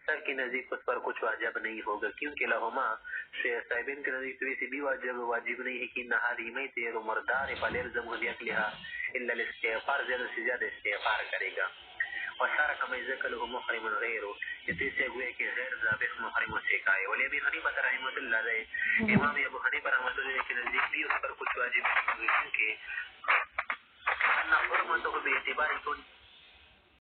سب کے نزدیک اس پر کچھ واجب نہیں ہوگا، کیونکہ لہما شیخ صاحبین کے نزدیک تو اسی بھی واجب نہیں ہے کہ نہاری میں تیر مردار فلیلزم بیاکلها الا الاستغفار، زیادہ سے زیادہ استغفار کرے گا. وشارك ما ذكره محرم غيره، جتنے سے ہوئے کہ غیر ذابح محرم سے کھائے. ولی ابی حنیفہ رحمۃ اللہ علیہ، امام ابو حنیفہ رحمۃ اللہ علیہ کے نزدیک بھی اس پر کچھ واجب نہیں ہوگی، کیونکہ ان حرمته باعتبار کون